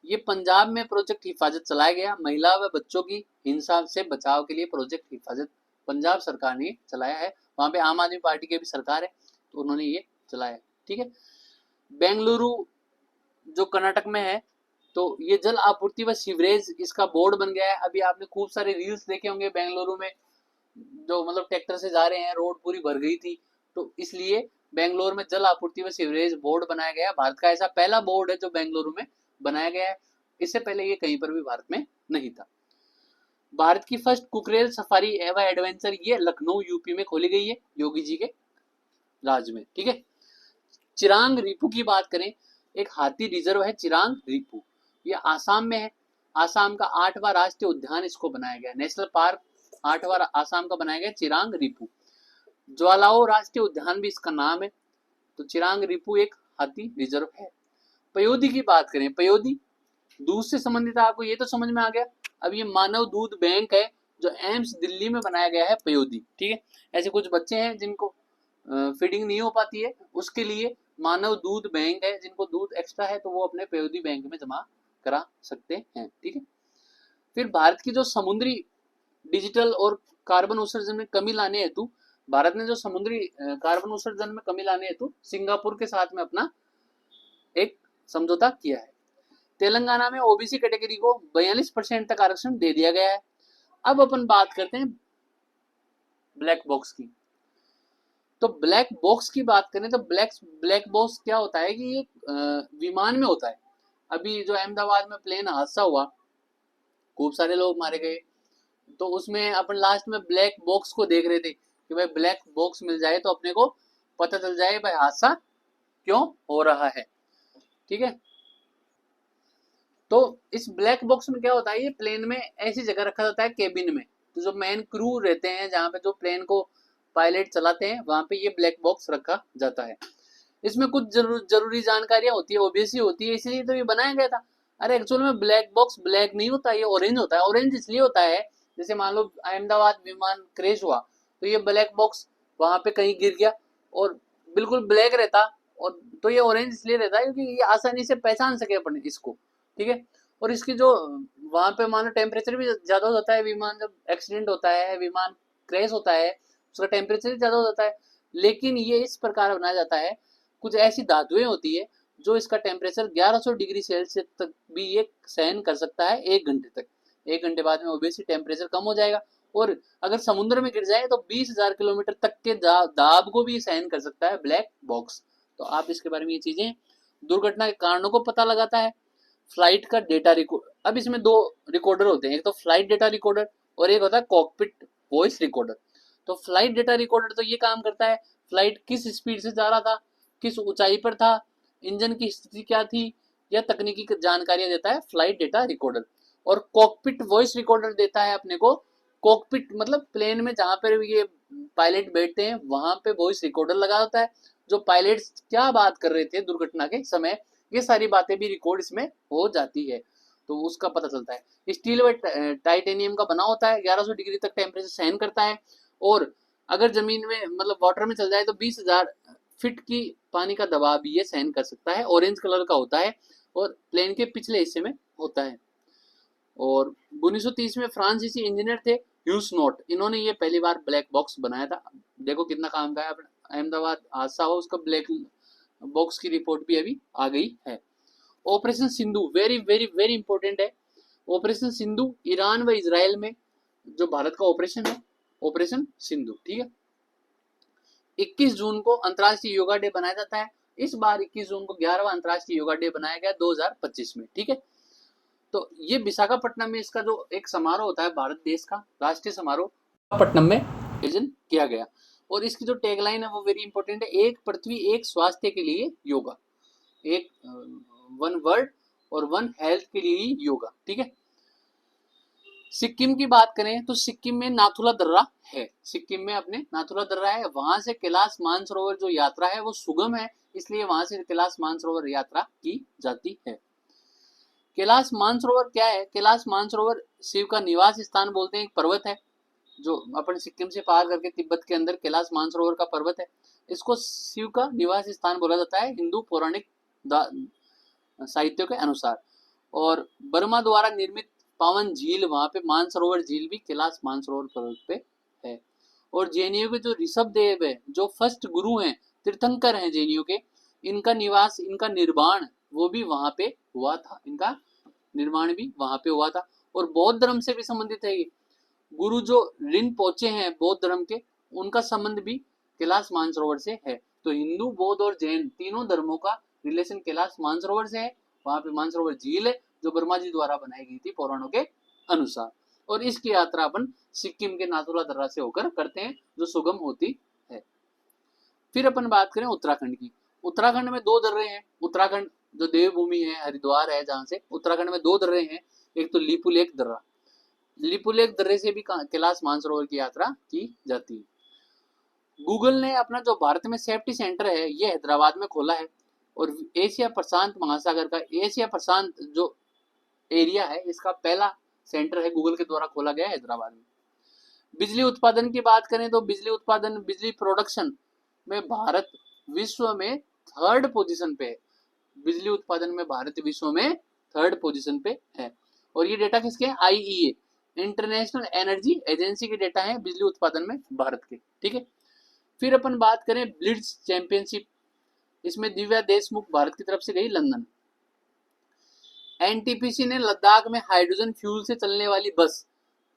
ये पंजाब में प्रोजेक्ट हिफाजत चलाया गया, महिला व बच्चों की हिंसा से बचाव के लिए प्रोजेक्ट हिफाजत पंजाब सरकार ने चलाया है। वहां पे आम आदमी पार्टी की भी सरकार है, तो उन्होंने ये चलाया, ठीक है। बेंगलुरु जो कर्नाटक में है, तो ये जल आपूर्ति व सीवरेज इसका बोर्ड बन गया है। अभी आपने खूब सारे रील्स देखे होंगे बेंगलुरु में, जो मतलब ट्रैक्टर से जा रहे हैं, रोड पूरी भर गई थी, तो इसलिए बेंगलोर में जल आपूर्ति व सीवरेज बोर्ड बनाया गया। भारत का ऐसा पहला बोर्ड है जो बेंगलुरु में बनाया गया है, इससे पहले ये कहीं पर भी भारत में नहीं था। भारत की फर्स्ट कुकरेल सफारी एवं एडवेंचर ये लखनऊ यूपी में खोली गई है, योगी जी के राज में, ठीक है। चिरांग रिपू की बात करें, एक हाथी रिजर्व है चिरांग रिपू, ये आसाम में है। आसाम का 8वां राष्ट्रीय उद्यान इसको बनाया गया, नेशनल पार्क 8वां आसाम का बनाया गया चिरांग रिपू। ज्वालाओ राष्ट्रीय उद्यान भी इसका नाम है। तो चिरांग रिपू एक हाथी रिजर्व है। पयोदी की बात करें, पयोदी दूध से संबंधित है, आपको ये तो समझ में आ गया। अब ये मानव दूध बैंक है जो एम्स दिल्ली में बनाया गया है, पयोदी। ठीक है, ऐसे कुछ बच्चे हैं जिनको फीडिंग नहीं हो पाती है, उसके लिए मानव दूध बैंक है, जिनको दूध एक्स्ट्रा है तो वो अपने पयोदी बैंक में जमा करा सकते हैं। ठीक है, फिर भारत की जो समुद्री डिजिटल और कार्बन उत्सर्जन में कमी लाने हेतु, भारत ने जो समुद्री कार्बन उत्सर्जन में कमी लाने हेतु सिंगापुर के साथ में अपना एक समझौता किया है। तेलंगाना में ओबीसी कैटेगरी को 42% तक आरक्षण दे दिया गया है। अब अपन बात करते हैं ब्लैक बॉक्स की। तो ब्लैक बॉक्स की बात करें तो ब्लैक बॉक्स क्या होता है कि ये विमान में होता है। अभी जो अहमदाबाद में प्लेन हादसा हुआ, खूब सारे लोग मारे गए, तो उसमें अपन लास्ट में ब्लैक बॉक्स को देख रहे थे कि भाई ब्लैक बॉक्स मिल जाए तो अपने को पता चल जाए भाई हादसा क्यों हो रहा है। ठीक है, तो इस ब्लैक बॉक्स में क्या होता है, ये प्लेन में ऐसी जगह रखा जाता है केबिन में, तो जो मेन क्रू रहते हैं जहाँ पे जो प्लेन को पायलट चलाते हैं वहां पे ये ब्लैक बॉक्स रखा जाता है। इसमें कुछ जरूरी जानकारियां होती है, ओबीसी होती है, इसीलिए तो ये बनाया गया था। अरे एक्चुअल में ब्लैक बॉक्स ब्लैक नहीं होता, ये ऑरेंज होता है। ऑरेंज इसलिए होता है, जैसे मान लो अहमदाबाद विमान क्रैश हुआ तो ये ब्लैक बॉक्स वहां पे कहीं गिर गया और बिल्कुल ब्लैक रहता, और तो ये ऑरेंज इसलिए रहता है क्योंकि ये आसानी से पहचान सके अपन इसको। ठीक है, और इसकी जो वहां पे मानो टेम्परेचर भी ज्यादा हो जाता है, विमान जब एक्सीडेंट होता है, विमान क्रैश होता है, उसका टेम्परेचर भी ज्यादा हो जाता है। लेकिन ये इस प्रकार बनाया जाता है, कुछ ऐसी धातुएं होती है जो इसका टेम्परेचर 1100 डिग्री सेल्सियस तक भी ये सहन कर सकता है 1 घंटे तक। 1 घंटे बाद में ओबीसी टेम्परेचर कम हो जाएगा, और अगर समुद्र में गिर जाए तो 20,000 किलोमीटर तक के दाब को भी सहन कर सकता है ब्लैक बॉक्स। तो आप इसके बारे में ये चीजें, दुर्घटना के कारणों को पता लगाता है, फ्लाइट का डेटा रिकॉर्ड। अब इसमें 2 रिकॉर्डर होते हैं, एक तो फ्लाइट डेटा रिकॉर्डर और एक होता है कॉकपिट वॉइस रिकॉर्डर। तो फ्लाइट डेटा रिकॉर्डर तो ये काम करता है, फ्लाइट किस स्पीड से जा रहा था, किस ऊंचाई पर था, इंजन की स्थिति क्या थी, या तकनीकी जानकारियां देता है फ्लाइट डेटा रिकॉर्डर। और कॉकपिट वॉइस रिकॉर्डर देता है अपने को, कॉकपिट मतलब प्लेन में जहां पर ये पायलट बैठते हैं वहां पे वॉइस रिकॉर्डर लगा होता है, जो पायलट क्या बात कर रहे थे दुर्घटना के समय, ये सारी बातें भी रिकॉर्ड इसमें हो जाती है, तो उसका पता चलता है। स्टील व टाइटेनियम का बना होता है, 1100 डिग्री तक टेम्परेचर सहन करता है, और अगर जमीन में मतलब वाटर में चल जाए तो 20,000 फीट की पानी का दबाव भी ये सहन कर सकता है। ऑरेंज कलर का होता है और प्लेन के पिछले हिस्से में होता है। और 1930 में फ्रांसीसी इंजीनियर थे ह्यूस नोट, इन्होंने ये पहली बार ब्लैक बॉक्स बनाया था। देखो कितना काम का है। अहमदाबाद हादसा हो उसका ब्लैक बॉक्स की रिपोर्ट भी अभी आ गई है। Operation Sindhu very very very important है। ऑपरेशन सिंधु ईरान व इजराइल में जो भारत का ऑपरेशन है, ऑपरेशन सिंधु। ठीक है, 21 जून को अंतर्राष्ट्रीय योगा डे बनाया जाता है। इस बार 21 जून को 11वां अंतर्राष्ट्रीय योगा डे बनाया गया 2025 में। ठीक है, तो ये विशाखापट्टनम में इसका जो एक समारोह होता है भारत देश का राष्ट्रीय समारोह, विशाखापट्टनम में आयोजन किया गया। और इसकी जो टैगलाइन है वो वेरी इंपॉर्टेंट है, एक पृथ्वी एक स्वास्थ्य के लिए योगा, एक वन वर्ल्ड और वन हेल्थ के लिए ही योगा। ठीक है, सिक्किम की बात करें तो सिक्किम में नाथुला दर्रा है, सिक्किम में अपने नाथुला दर्रा है, वहां से कैलाश मानसरोवर जो यात्रा है वो सुगम है, इसलिए वहां से कैलाश मानसरोवर यात्रा की जाती है। कैलाश मानसरोवर क्या है, कैलाश मानसरोवर शिव का निवास स्थान बोलते हैं, एक पर्वत है जो अपन सिक्किम से पार करके तिब्बत के अंदर कैलाश मानसरोवर का पर्वत है, इसको शिव का निवास स्थान बोला जाता है हिंदू पौराणिक साहित्यों के अनुसार। और बर्मा द्वारा निर्मित पावन झील, वहां पे मानसरोवर झील भी कैलाश मानसरोवर पर्वत पे है। और जेएनयू के जो ऋषभ देव है, जो फर्स्ट गुरु हैं, तीर्थंकर हैं जेएनयू के, इनका निवास, इनका निर्माण वो भी वहां पे हुआ था, इनका निर्माण भी वहां पे हुआ था। और बौद्ध धर्म से भी संबंधित है ये। गुरु जो रिनपोचे हैं बौद्ध धर्म के, उनका संबंध भी कैलाश मानसरोवर से है। तो हिंदू, बौद्ध और जैन तीनों धर्मों का रिलेशन कैलाश मानसरोवर से है। वहां पे मानसरोवर झील है जो वर्मा जी द्वारा बनाई गई थी पुराणों के अनुसार। और इसकी यात्रा अपन सिक्किम के नाथुला दर्रा से होकर करते हैं जो सुगम होती है। फिर अपन बात करें उत्तराखंड की। उत्तराखंड में 2 दर्रे हैं, उत्तराखंड जो देवभूमि है, हरिद्वार है, जहाँ से उत्तराखंड में 2 दर्रे हैं, एक तो लिपुलेख दर्रा, लिपुलेख दर्रे से भी कैलाश मानसरोवर की यात्रा की जाती है। गूगल ने अपना जो भारत में सेफ्टी सेंटर है ये हैदराबाद में खोला है, और एशिया प्रशांत महासागर का, एशिया प्रशांत जो एरिया है इसका पहला सेंटर है गूगल के द्वारा खोला गया हैदराबाद में। बिजली उत्पादन की बात करें तो बिजली उत्पादन, बिजली प्रोडक्शन में भारत विश्व में 3rd पोजीशन पे है। बिजली उत्पादन में भारत विश्व में 3rd पोजीशन पे है, और ये डेटा किसके हैं? IEA, इंटरनेशनल एनर्जी एजेंसी के डेटा है बिजली उत्पादन में भारत के। ठीक है, फिर अपन बात करें ब्लिट्ज चैंपियनशिप, इसमें दिव्या देशमुख भारत की तरफ से गई लंदन। NTPC ने लद्दाख में हाइड्रोजन फ्यूल से चलने वाली बस,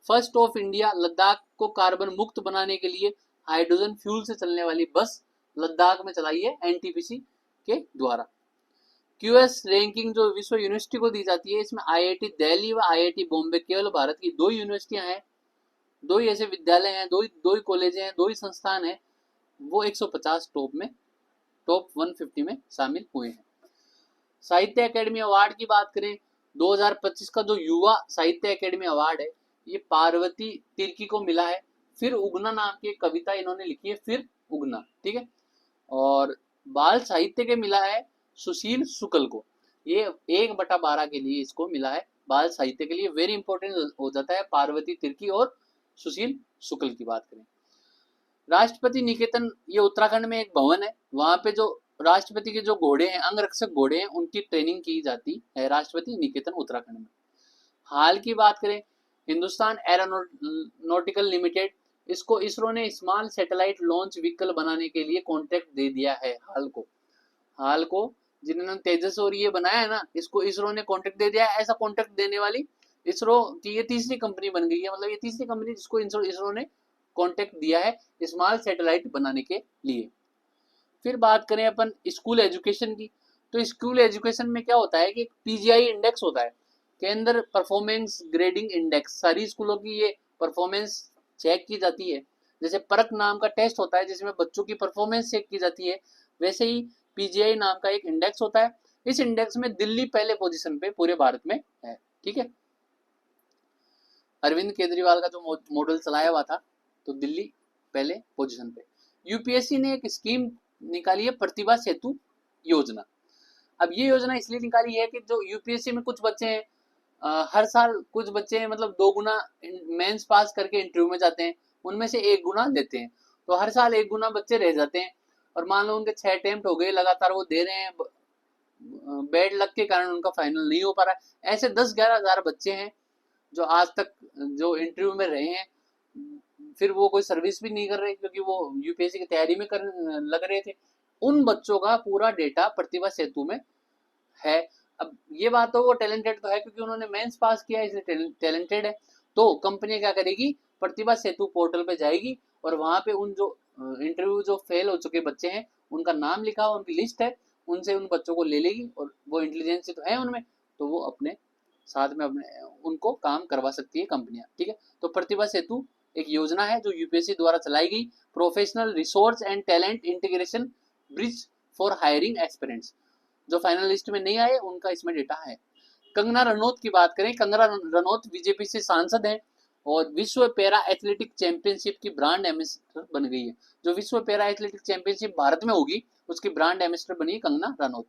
फर्स्ट ऑफ इंडिया, लद्दाख को कार्बन मुक्त बनाने के लिए हाइड्रोजन फ्यूल से चलने वाली बस लद्दाख में चलाई है NTPC के द्वारा। QS रैंकिंग जो विश्व यूनिवर्सिटी को दी जाती है, इसमें IIT दिल्ली व IIT बॉम्बे केवल भारत की 2 यूनिवर्सिटियां हैं, 2 ही ऐसे विद्यालय हैं, 2 ही कॉलेज हैं, 2 ही संस्थान हैं, वो 150 टॉप 150 में शामिल हुए हैं। साहित्य अकेडमी अवार्ड की बात करें, 2025 का जो युवा साहित्य अकेडमी अवार्ड है ये पार्वती तिर्की को मिला है। फिर उगना नाम की एक कविता इन्होंने लिखी है, फिर उगना। ठीक है, और बाल साहित्य के मिला है सुशील शुक्ल को, ये 1/12 के लिए इसको मिला है बाल साहित्य के लिए। वेरी इंपॉर्टेंट हो जाता है पार्वती तिर्की और सुशील शुक्ल की बात करें। राष्ट्रपति निकेतन, ये उत्तराखंड में एक भवन है, वहां पे जो राष्ट्रपति के जो घोड़े हैं, अंगरक्षक घोड़े हैं, उनकी ट्रेनिंग की जाती है राष्ट्रपति निकेतन उत्तराखंड में। हाल की बात करें, हिंदुस्तान एरोनॉटिकल लिमिटेड, इसको इसरो ने स्मॉल सैटेलाइट लॉन्च व्हीकल बनाने के लिए कॉन्ट्रैक्ट दे दिया है। हाल को जिन्होंने तेजस और ये बनाया है ना, इसको इसरो ने कॉन्ट्रैक्ट दे दिया है। ऐसा कॉन्ट्रैक्ट देने वाली इसरो की ये तीसरी कंपनी बन गई है, मतलब ये तीसरी कंपनी जिसको इसरो ने कॉन्ट्रैक्ट दिया है स्मॉल सैटेलाइट बनाने के लिए। फिर बात करें अपन स्कूल एजुकेशन की, तो स्कूल एजुकेशन में क्या होता है कि PGI इंडेक्स होता है, केंद्र परफॉर्मेंस ग्रेडिंग इंडेक्स, सारी स्कूलों की ये परफॉर्मेंस चेक की जाती है। जैसे परख नाम का टेस्ट होता है जिसमें बच्चों की परफॉर्मेंस चेक की जाती है, वैसे ही PGI नाम का एक इंडेक्स होता है। इस इंडेक्स में दिल्ली पहले पोजीशन पे पूरे भारत में है। ठीक है, अरविंद केजरीवाल का जो मॉडल चलाया हुआ था, तो दिल्ली पहले पोजीशन पे। UPSC ने एक स्कीम निकाली है प्रतिभा सेतु योजना। अब ये योजना इसलिए निकाली है कि जो UPSC में कुछ बच्चे हैं, हर साल कुछ बच्चे मतलब 2 गुना मेंस पास करके इंटरव्यू में जाते हैं, उनमें से 1 गुना देते हैं, तो हर साल 1 गुना बच्चे रह जाते हैं। और मान लो उनके 6 अटेम्प्ट हो गए लगातार वो दे रहे हैं, बैड लक के कारण उनका फाइनल नहीं हो पा रहा है। ऐसे 10-11 हजार बच्चे हैं जो आज तक जो इंटरव्यू में रहे हैं, फिर वो कोई सर्विस भी नहीं कर रहे क्योंकि वो UPSC की तैयारी में लग रहे थे। उन बच्चों का पूरा डेटा प्रतिभा सेतु में है। अब ये बात तो वो टैलेंटेड तो है क्योंकि उन्होंने मेंस पास किया है, इसलिए टैलेंटेड है। तो कंपनी क्या करेगी, प्रतिभा सेतु पोर्टल पे जाएगी और वहां पे उन जो इंटरव्यू जो फेल हो चुके बच्चे हैं उनका नाम लिखा हुआ, उनकी लिस्ट है, उनसे उन बच्चों को ले लेगी और वो इंटेलिजेंस तो है उनमें, तो वो अपने साथ में अपने उनको काम करवा सकती है कंपनियां। ठीक है, तो प्रतिभा सेतु एक योजना है जो UPSC द्वारा चलाई गई, professional resource and talent integration bridge for hiring aspirants. जो फाइनल लिस्ट में नहीं आए उनका इसमें डेटा है। कंगना रनौत की बात करें, कंगना रनौत BJP से सांसद हैं और विश्व पैरा एथलेटिक चैंपियनशिप की ब्रांड एम्बेसडर बन गई है। जो विश्व पैरा एथलेटिक चैंपियनशिप भारत में होगी उसकी ब्रांड एम्बेसडर बनी है कंगना रनौत।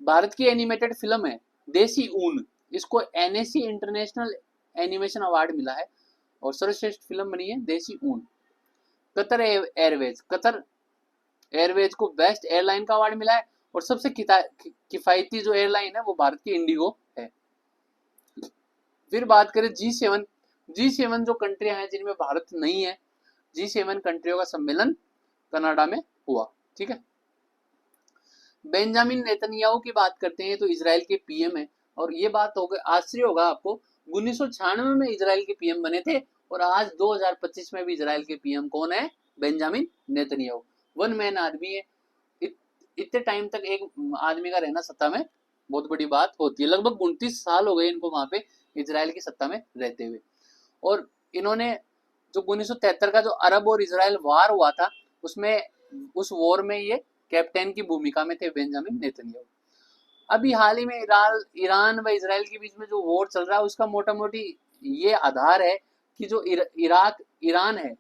भारत की एनिमेटेड फिल्म है देसी ऊन, इसको NAC इंटरनेशनल एनिमेशन अवार्ड मिला है और सर्वश्रेष्ठ फिल्म बनी है देसी ऊन। कतर एयरवेज, कतर एयरवेज को बेस्ट एयरलाइन का अवार्ड मिला है और सबसे किफायती जो एयरलाइन है वो भारत की इंडिगो है। फिर बात करें G7 जो कंट्रियां हैं जिनमें भारत नहीं है, G7 कंट्रियों का सम्मेलन कनाडा में हुआ। ठीक है, बेंजामिन नेतन्याहू की बात करते हैं तो इजराइल के PM है, और ये बात हो गई, आश्चर्य होगा आपको, 1996 में इजराइल के PM बने थे और आज 2025 में भी इजराइल के PM कौन है, बेंजामिन नेतन्याहू। वन मैन आदमी है, इतने टाइम तक एक आदमी का रहना सत्ता में बहुत बड़ी बात होती है। लगभग 29 साल हो गए इनको वहां पे इजराइल की सत्ता में रहते हुए, और इन्होंने जो 1973 का जो अरब और इजराइल वार हुआ था उसमें, उस वॉर में ये कैप्टन की भूमिका में थे बेंजामिन नेतन्याहू। अभी हाल ही में ईरान व इजराइल के बीच में जो वॉर चल रहा है उसका मोटा मोटी ये आधार है कि जो ईरान है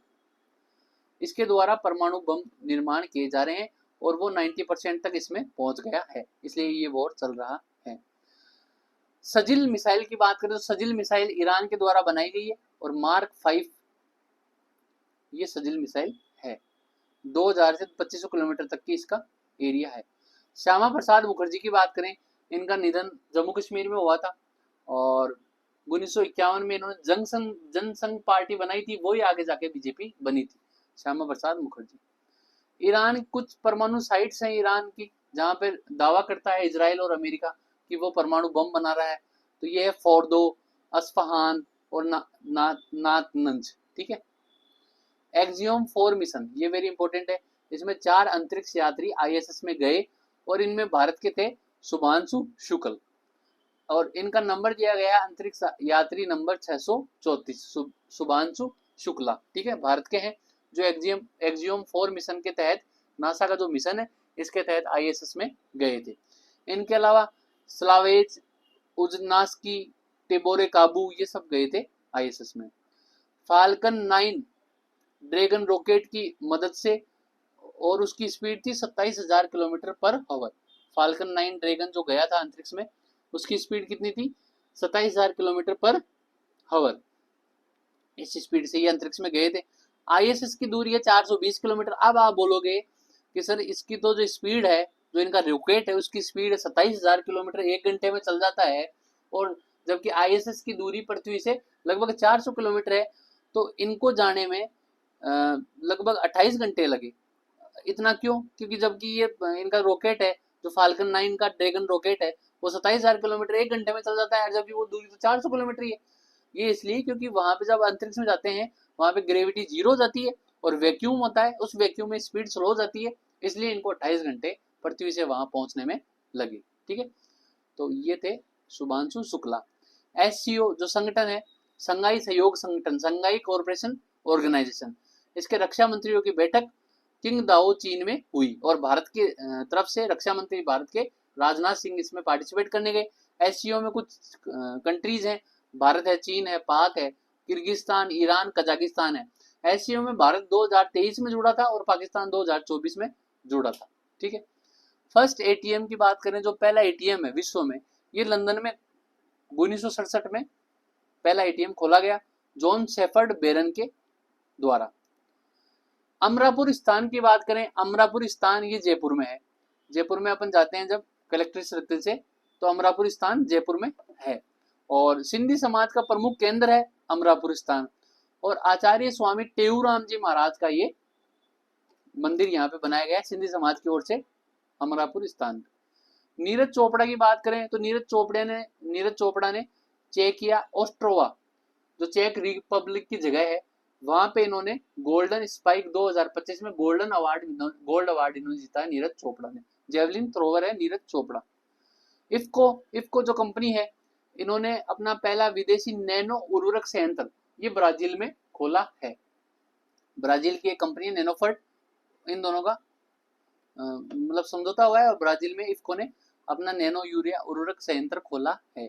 इसके द्वारा परमाणु बम निर्माण किए जा रहे हैं और वो 90% तक इसमें पहुंच गया है, इसलिए ये वॉर चल रहा है। सजिल मिसाइल की बात करें तो सजिल मिसाइल ईरान के द्वारा बनाई गई है और मार्क 5 ये सजिल मिसाइल है। 2000 से 2500 किलोमीटर तक की इसका एरिया है। श्यामा प्रसाद मुखर्जी की बात करें, इनका निधन जम्मू कश्मीर में हुआ था और 1951 में इन्होंने जनसंघ पार्टी बनाई थी, वही आगे जाके बीजेपी बनी थी, श्यामा प्रसाद मुखर्जी। ईरान कुछ परमाणु साइट्स हैं ईरान की जहां पर दावा करता है इजराइल और अमेरिका कि वो परमाणु बम बना रहा है। तो ये है फोर्दो, अस्फहान और नातनज, ठीक है। एक्सियोम 4 मिशन ये वेरी इंपॉर्टेंट है। इसमें 4 अंतरिक्ष यात्री आईएसएस में गए और इनमें भारत के थे शुभांशु शुक्ल और इनका नंबर दिया गया अंतरिक्ष यात्री नंबर 634 शुभांशु शुक्ला, ठीक है, भारत के हैं जो एक्सियोम 4 मिशन के तहत नासा का जो मिशन है इसके तहत आईएसएस में गए थे। इनके अलावा स्लावेज, उजनास्की, टेबोरे काबू ये सब गए थे आईएसएस में। फाल्कन 9 ड्रैगन रॉकेट की मदद से और उसकी स्पीड थी 27,000 kilometre per hour. Falcon 9 dragon जो गया था अंतरिक्ष में उसकी स्पीड कितनी थी 27,000 किलोमीटर पर आवर। इस स्पीड से ये अंतरिक्ष में गए थे। आईएसएस की दूरी है 420 किलोमीटर। अब आप बोलोगे कि सर इसकी तो जो स्पीड है जो इनका रॉकेट है उसकी स्पीड 27,000 किलोमीटर 1 घंटे में चल जाता है और जबकि आईएसएस की दूरी पृथ्वी से लगभग 400 किलोमीटर है, तो इनको जाने में लगभग 28 घंटे लगे। इतना क्यों? क्योंकि जबकि ये इनका रॉकेट है जो फाल्कन 9 का ड्रैगन रॉकेट है वो 27,000 किलोमीटर 1 घंटे में चल जाता है, जबकि वो दूरी तो 400 किलोमीटर ही है। ये इसलिए क्योंकि वहां पे जब अंतरिक्ष में जाते हैं वहां पे ग्रेविटी 0 हो जाती है और वैक्यूम होता है, उस वैक्यूम में स्पीड स्लो हो जाती है, इसलिए इनको 28 घंटे पृथ्वी से वहां पहुंचने में लगे, ठीक है। तो ये थे शुभांशु शुक्ला। एससीओ जो संगठन है, संघाई सहयोग संगठन, संघाई कोऑपरेशन ऑर्गेनाइजेशन, इसके रक्षा मंत्रियों की बैठक किंगदाओ चीन में हुई और भारत के तरफ से रक्षा मंत्री भारत के राजनाथ सिंह इसमें पार्टिसिपेट करने गए। एससीओ में कुछ कंट्रीज हैं, भारत है, चीन है, पाक है, किर्गिस्तान, ईरान, कजाकिस्तान है। एससीओ में भारत 2023 में जुड़ा था और पाकिस्तान 2024 में जुड़ा था, ठीक है। फर्स्ट एटीएम की बात करें, जो पहला एटीएम है विश्व में, ये लंदन में 1967 में पहला एटीएम खोला गया जॉन शेफर्ड बेरन के द्वारा। अमरापुर स्थान की बात करें, अमरापुर स्थान ये जयपुर में है। जयपुर में अपन जाते हैं जब कलेक्टर सर्कल से तो अमरापुर स्थान जयपुर में है और सिंधी समाज का प्रमुख केंद्र है अमरापुर स्थान और आचार्य स्वामी टेऊराम जी महाराज का ये मंदिर यहाँ पे बनाया गया है सिंधी समाज की ओर से अमरापुर स्थान। नीरज चोपड़ा की बात करें तो नीरज चोपड़ा ने चेकिया ऑस्ट्रोवा जो चेक रिपब्लिक की जगह है वहां पे इन्होंने गोल्डन स्पाइक 2025 में गोल्ड अवार्ड इन्होंने जीता है नीरज चोपड़ा ने। जेवलिन थ्रोवर है नीरज चोपड़ा। इफको जो कंपनी है इन्होंने अपना पहला विदेशी नैनो उर्वरक संयंत्र ये ब्राजील में खोला है। ब्राजील की एक कंपनी है नैनोफर्ट, इन दोनों का मतलब समझौता हुआ है और ब्राजील में इफको ने अपना नैनो यूरिया उर्वरक संयंत्र खोला है।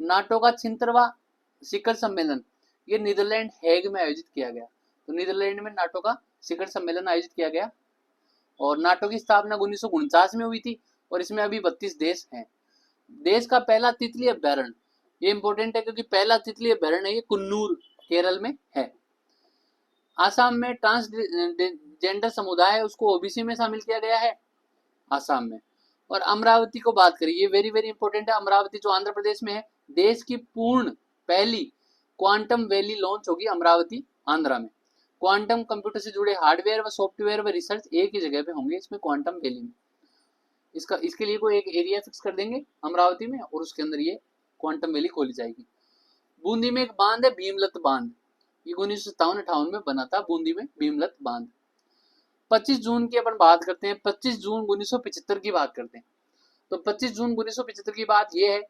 नाटो का 76वां शिखर सम्मेलन ये नीदरलैंड हेग में आयोजित किया गया। तो नीदरलैंड में नाटो का शिखर सम्मेलन आयोजित किया गया और नाटो की स्थापना 1949 में हुई थी और इसमें अभी 32 देश हैं। देश का पहला तितली अभ्यारण्य ये इंपॉर्टेंट है क्योंकि पहला तितली अभ्यारण्य ये कुन्नूर केरल में है। आसाम में ट्रांसजेंडर समुदाय है उसको ओबीसी में शामिल किया गया है आसाम में। और अमरावती को बात करें, ये वेरी वेरी इंपॉर्टेंट है। अमरावती जो आंध्र प्रदेश में है, देश की पूर्ण पहली क्वांटम वैली लॉन्च होगी अमरावती आंध्रा में। क्वांटम कंप्यूटर से जुड़े हार्डवेयर व सॉफ्टवेयर व रिसर्च एक ही जगह पे होंगे इसमें क्वांटम वैली में। इसके लिए कोई एक एरिया फिक्स कर देंगे अमरावती में और उसके अंदर ये क्वांटम वैली खोली जाएगी। बूंदी में एक बांध है भीमलत बांध, ये 1957-58 में बना था बूंदी में भीमलत बांध। 25 जून की अपन बात करते हैं, 25 जून 1975 की बात करते हैं। तो 25 जून 1975 की बात यह है,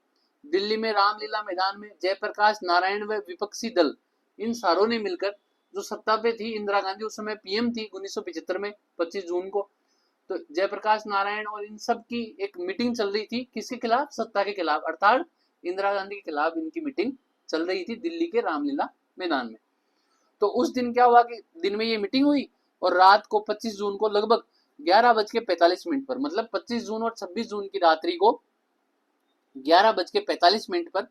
दिल्ली में रामलीला मैदान में जयप्रकाश नारायण व विपक्षी दल इन सारों ने मिलकर, जो सत्ता पे थी इंदिरा गांधी उस समय पीएम थी 1975 में 25 जून को, तो जयप्रकाश नारायण और इन सब की एक मीटिंग चल रही थी, किसके खिलाफ? सत्ता के खिलाफ, अर्थात इंदिरा गांधी के खिलाफ इनकी मीटिंग चल रही थी दिल्ली के रामलीला मैदान में। तो उस दिन क्या हुआ कि दिन में ये मीटिंग हुई और रात को 25 जून को लगभग 11:45 पर, मतलब 25 जून और 26 जून की रात्रि को 11:45 पर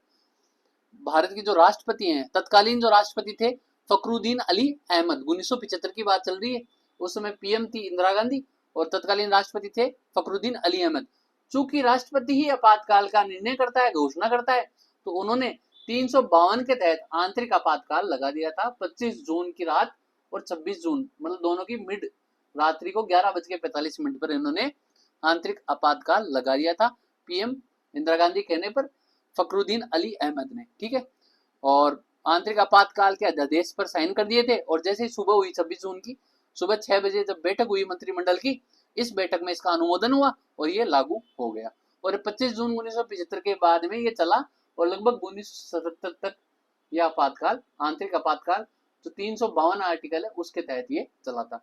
भारत के जो राष्ट्रपति हैं, तत्कालीन जो राष्ट्रपति थे फखरुद्दीन अली अहमद, 1975 की बात चल रही है, उस समय पीएम थी इंदिरा गांधी और तत्कालीन राष्ट्रपति थे फखरुद्दीन अली अहमद। चूंकि राष्ट्रपति ही आपातकाल का निर्णय करता है, घोषणा करता है, तो उन्होंने 352 के तहत आंतरिक आपातकाल लगा दिया था 25 जून की रात और 26 जून, मतलब दोनों की मिड रात्रि को 11:45 पर इन्होंने आंतरिक आपातकाल लगा दिया था पीएम इंदिरा गांधी कहने पर फखरुद्दीन अली अहमद ने, ठीक है। और आंतरिक आपातकाल के अध्यादेश पर साइन कर दिए थे और जैसे ही सुबह हुई 26 जून की सुबह 6 बजे जब बैठक हुई मंत्रिमंडल की, इस बैठक में इसका अनुमोदन हुआ और ये लागू हो गया। और 25 जून 1975 के बाद में ये चला और लगभग 1977 तक यह आपातकाल, आंतरिक आपातकाल जो 352 आर्टिकल है उसके तहत ये चला था।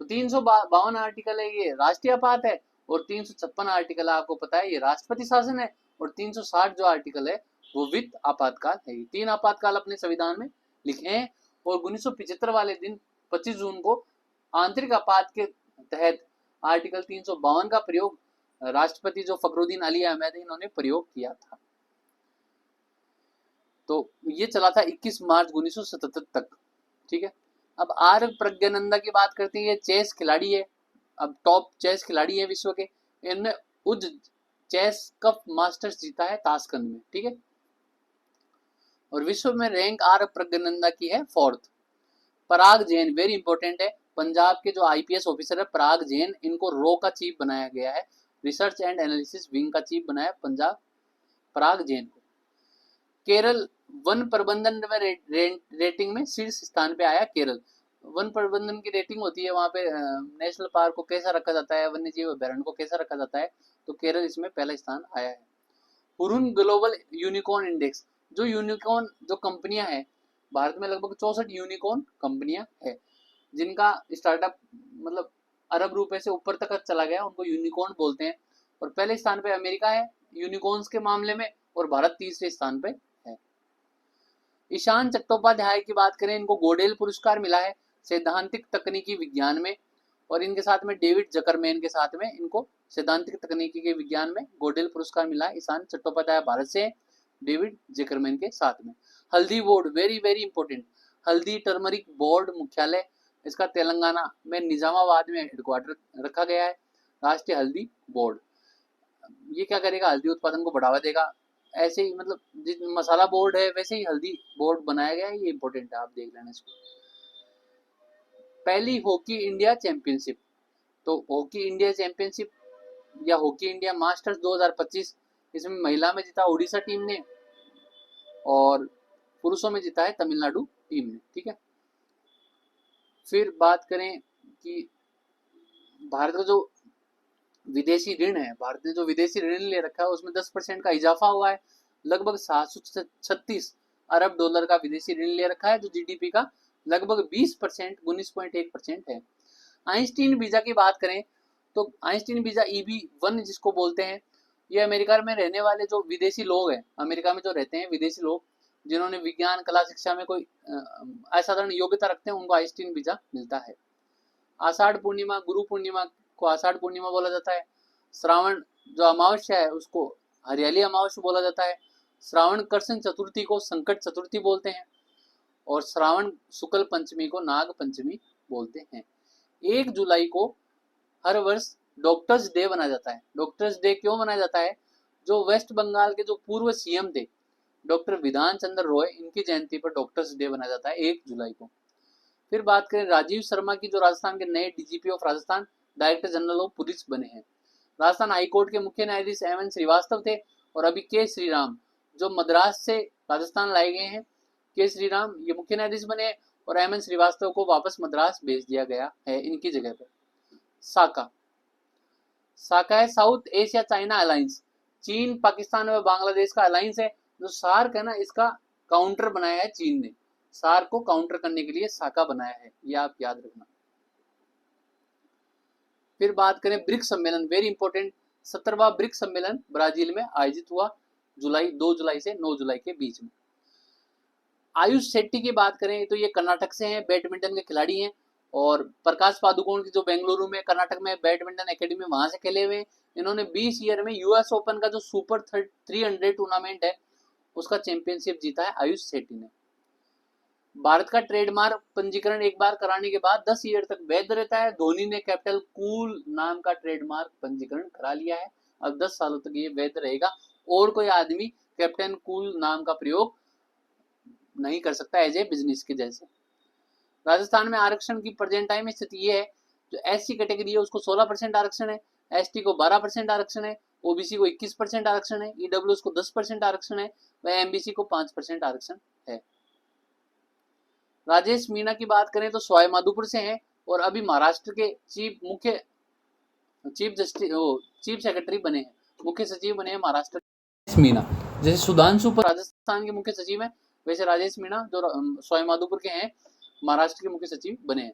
तो 352 आर्टिकल है ये राष्ट्रीय आपात है और 356 आर्टिकल आपको पता है ये राष्ट्रपति शासन है और 360 जो आर्टिकल है वो वित्त आपातकाल है। ये 3 आपातकाल अपने संविधान में लिखे हैं और 1975 वाले दिन 25 जून को आंतरिक आपात के तहत आर्टिकल 352 का प्रयोग राष्ट्रपति जो फखरुद्दीन अली अहमद है इन्होंने प्रयोग किया था। तो ये चला था 21 मार्च 1977 तक, ठीक है। अब आर प्रज्ञानंदा की बात करते हैं, ये चेस खिलाड़ी है, अब टॉप चेस खिलाड़ी है विश्व के। इन्होंने उज चेस कप मास्टर्स जीता है ताशकंद में, ठीक है। और विश्व में रैंक आर प्रज्ञानंदा की है 4th। पराग जैन वेरी इंपॉर्टेंट है, पंजाब के जो आईपीएस ऑफिसर है पराग जैन, इनको रो का चीफ बनाया गया है, रिसर्च एंड एनालिसिस विंग का चीफ बनाया पंजाब पराग जैन को। केरल वन प्रबंधन में रेटिंग में शीर्ष स्थान पे आया केरल। वन प्रबंधन की रेटिंग होती है वहाँ पे, नेशनल पार्क को कैसा रखा जाता है, वन्य जीव अभ्यारण्य को कैसा रखा जाता है, तो केरल इसमें पहला स्थान आया है। हुरुन ग्लोबल यूनिकॉर्न इंडेक्स, जो यूनिकॉर्न जो कंपनियां हैं भारत में लगभग 64 यूनिकॉर्न कंपनियां है जिनका स्टार्टअप मतलब अरब रुपए से ऊपर तक चला गया, उनको यूनिकॉर्न बोलते हैं। और पहले स्थान पे अमेरिका है यूनिकॉर्न्स के मामले में और भारत तीसरे स्थान पे है। ईशान चट्टोपाध्याय की बात करें, इनको गोडेल पुरस्कार मिला है सैद्धांतिक तकनीकी विज्ञान में और इनके साथ में डेविड जकरमैन के साथ में इनको सैद्धांतिक तकनीकी के विज्ञान में गोडेल पुरस्कार मिला है। ईशान चट्टोपाध्याय भारत से, डेविड जकरमैन के साथ में। हल्दी बोर्ड वेरी वेरी इंपॉर्टेंट, हल्दी टर्मरिक बोर्ड मुख्यालय इसका तेलंगाना में निजामाबाद में हेडक्वार्टर रखा गया है। राष्ट्रीय हल्दी बोर्ड ये क्या करेगा, हल्दी उत्पादन को बढ़ावा देगा। ऐसे ही मतलब मसाला बोर्ड है वैसे ही हल्दी बोर्ड बनाया गया है, ये इंपॉर्टेंट है, आप देख लेना इसको। पहली हॉकी इंडिया चैंपियनशिप, तो हॉकी इंडिया चैंपियनशिप या हॉकी इंडिया मास्टर्स 2025 इसमें महिला में जीता उड़ीसा टीम ने और पुरुषों में जीता है तमिलनाडु टीम ने, ठीक है। फिर बात करें कि भारत का जो विदेशी ऋण है, भारत ने जो विदेशी ऋण ले रखा है उसमें 10% का इजाफा हुआ है, लगभग 736 अरब डॉलर का विदेशी ऋण ले रखा है जो जीडीपी का लगभग 20% 19.1% है। आइंस्टीन वीजा की बात करें तो आइंस्टीन वीजा EB-1 जिसको बोलते हैं, ये अमेरिका में रहने वाले जो विदेशी लोग हैं, अमेरिका में जो रहते हैं विदेशी लोग जिन्होंने विज्ञान कला शिक्षा में कोई असाधारण योग्यता रखते हैं उनको आइंस्टीन वीजा मिलता है। आषाढ़ पूर्णिमा, गुरु पूर्णिमा को आषाढ़ पूर्णिमा बोला जाता है। श्रावण जो अमावस्या है उसको हरियाली अमावस्या बोला जाता है। श्रावण कृष्ण चतुर्थी को संकट चतुर्थी बोलते हैं और श्रावण शुक्ल पंचमी को नाग पंचमी बोलते हैं। 1 जुलाई को हर वर्ष डॉक्टर्स डे मनाया जाता है। डॉक्टर्स डे क्यों मनाया जाता है? जो वेस्ट बंगाल के जो पूर्व सीएम थे डॉक्टर विधान चंद्र रॉय, इनकी जयंती पर डॉक्टर्स डे मनाया जाता है 1 जुलाई को। फिर बात करें राजीव शर्मा की, जो राजस्थान के नए DGP of Rajasthan director general of police बने हैं। राजस्थान हाईकोर्ट के मुख्य न्यायाधीश एमएन श्रीवास्तव थे और अभी के श्रीराम जो मद्रास से राजस्थान लाए गए हैं, के श्रीराम ये मुख्य न्यायाधीश बने और एमएन श्रीवास्तव को वापस मद्रास भेज दिया गया है इनकी जगह पर। साका, साका है साउथ एशिया चाइना अलायंस, चीन पाकिस्तान और बांग्लादेश का अलायंस है। जो सार्क है ना, इसका काउंटर बनाया है चीन ने, सार्क को काउंटर करने के लिए साका बनाया है, ये आप याद रखना। फिर बात करें ब्रिक्स सम्मेलन, वेरी इंपॉर्टेंट, 17वां ब्रिक्स सम्मेलन ब्राजील में आयोजित हुआ 2 जुलाई से 9 जुलाई के बीच में। आयुष शेट्टी की बात करें तो ये कर्नाटक से हैं, बैडमिंटन के खिलाड़ी हैं। और प्रकाश पादुकोण की जो बेंगलुरु में कर्नाटक में बैडमिंटन एकेडमी वहां से खेले हुए, इन्होंने 20 ईयर में यूएस ओपन का जो सुपर 300 टूर्नामेंट है उसका चैंपियनशिप जीता है आयुष शेट्टी ने। भारत का ट्रेडमार्क पंजीकरण एक बार कराने के बाद 10 ईयर तक वैध रहता है। धोनी ने कैपिटल कूल नाम का ट्रेडमार्क पंजीकरण करा लिया है, अब 10 सालों तक ये वैध रहेगा और कोई आदमी कैप्टन कूल नाम का प्रयोग नहीं कर सकता एज ए बिजनेस के जैसे। राजस्थान में आरक्षण की प्रेजेंट टाइम स्थिति ये है, जो एससी कैटेगरी है उसको 16% आरक्षण है, एसटी को 12% आरक्षण है, ओबीसी को 21% आरक्षण है, ईडब्ल्यूएस को 10% आरक्षण है, वह एमबीसी को 5% आरक्षण है। राजेश मीणा की बात करें तो सवाई माधोपुर से हैं और अभी महाराष्ट्र के चीफ सेक्रेटरी बने हैं, मुख्य सचिव बने हैं महाराष्ट्र मीणा। जैसे सुधांशु पर राजस्थान के मुख्य सचिव हैं, वैसे राजेश मीणा जो सवाई माधोपुर के हैं महाराष्ट्र के मुख्य सचिव बने हैं।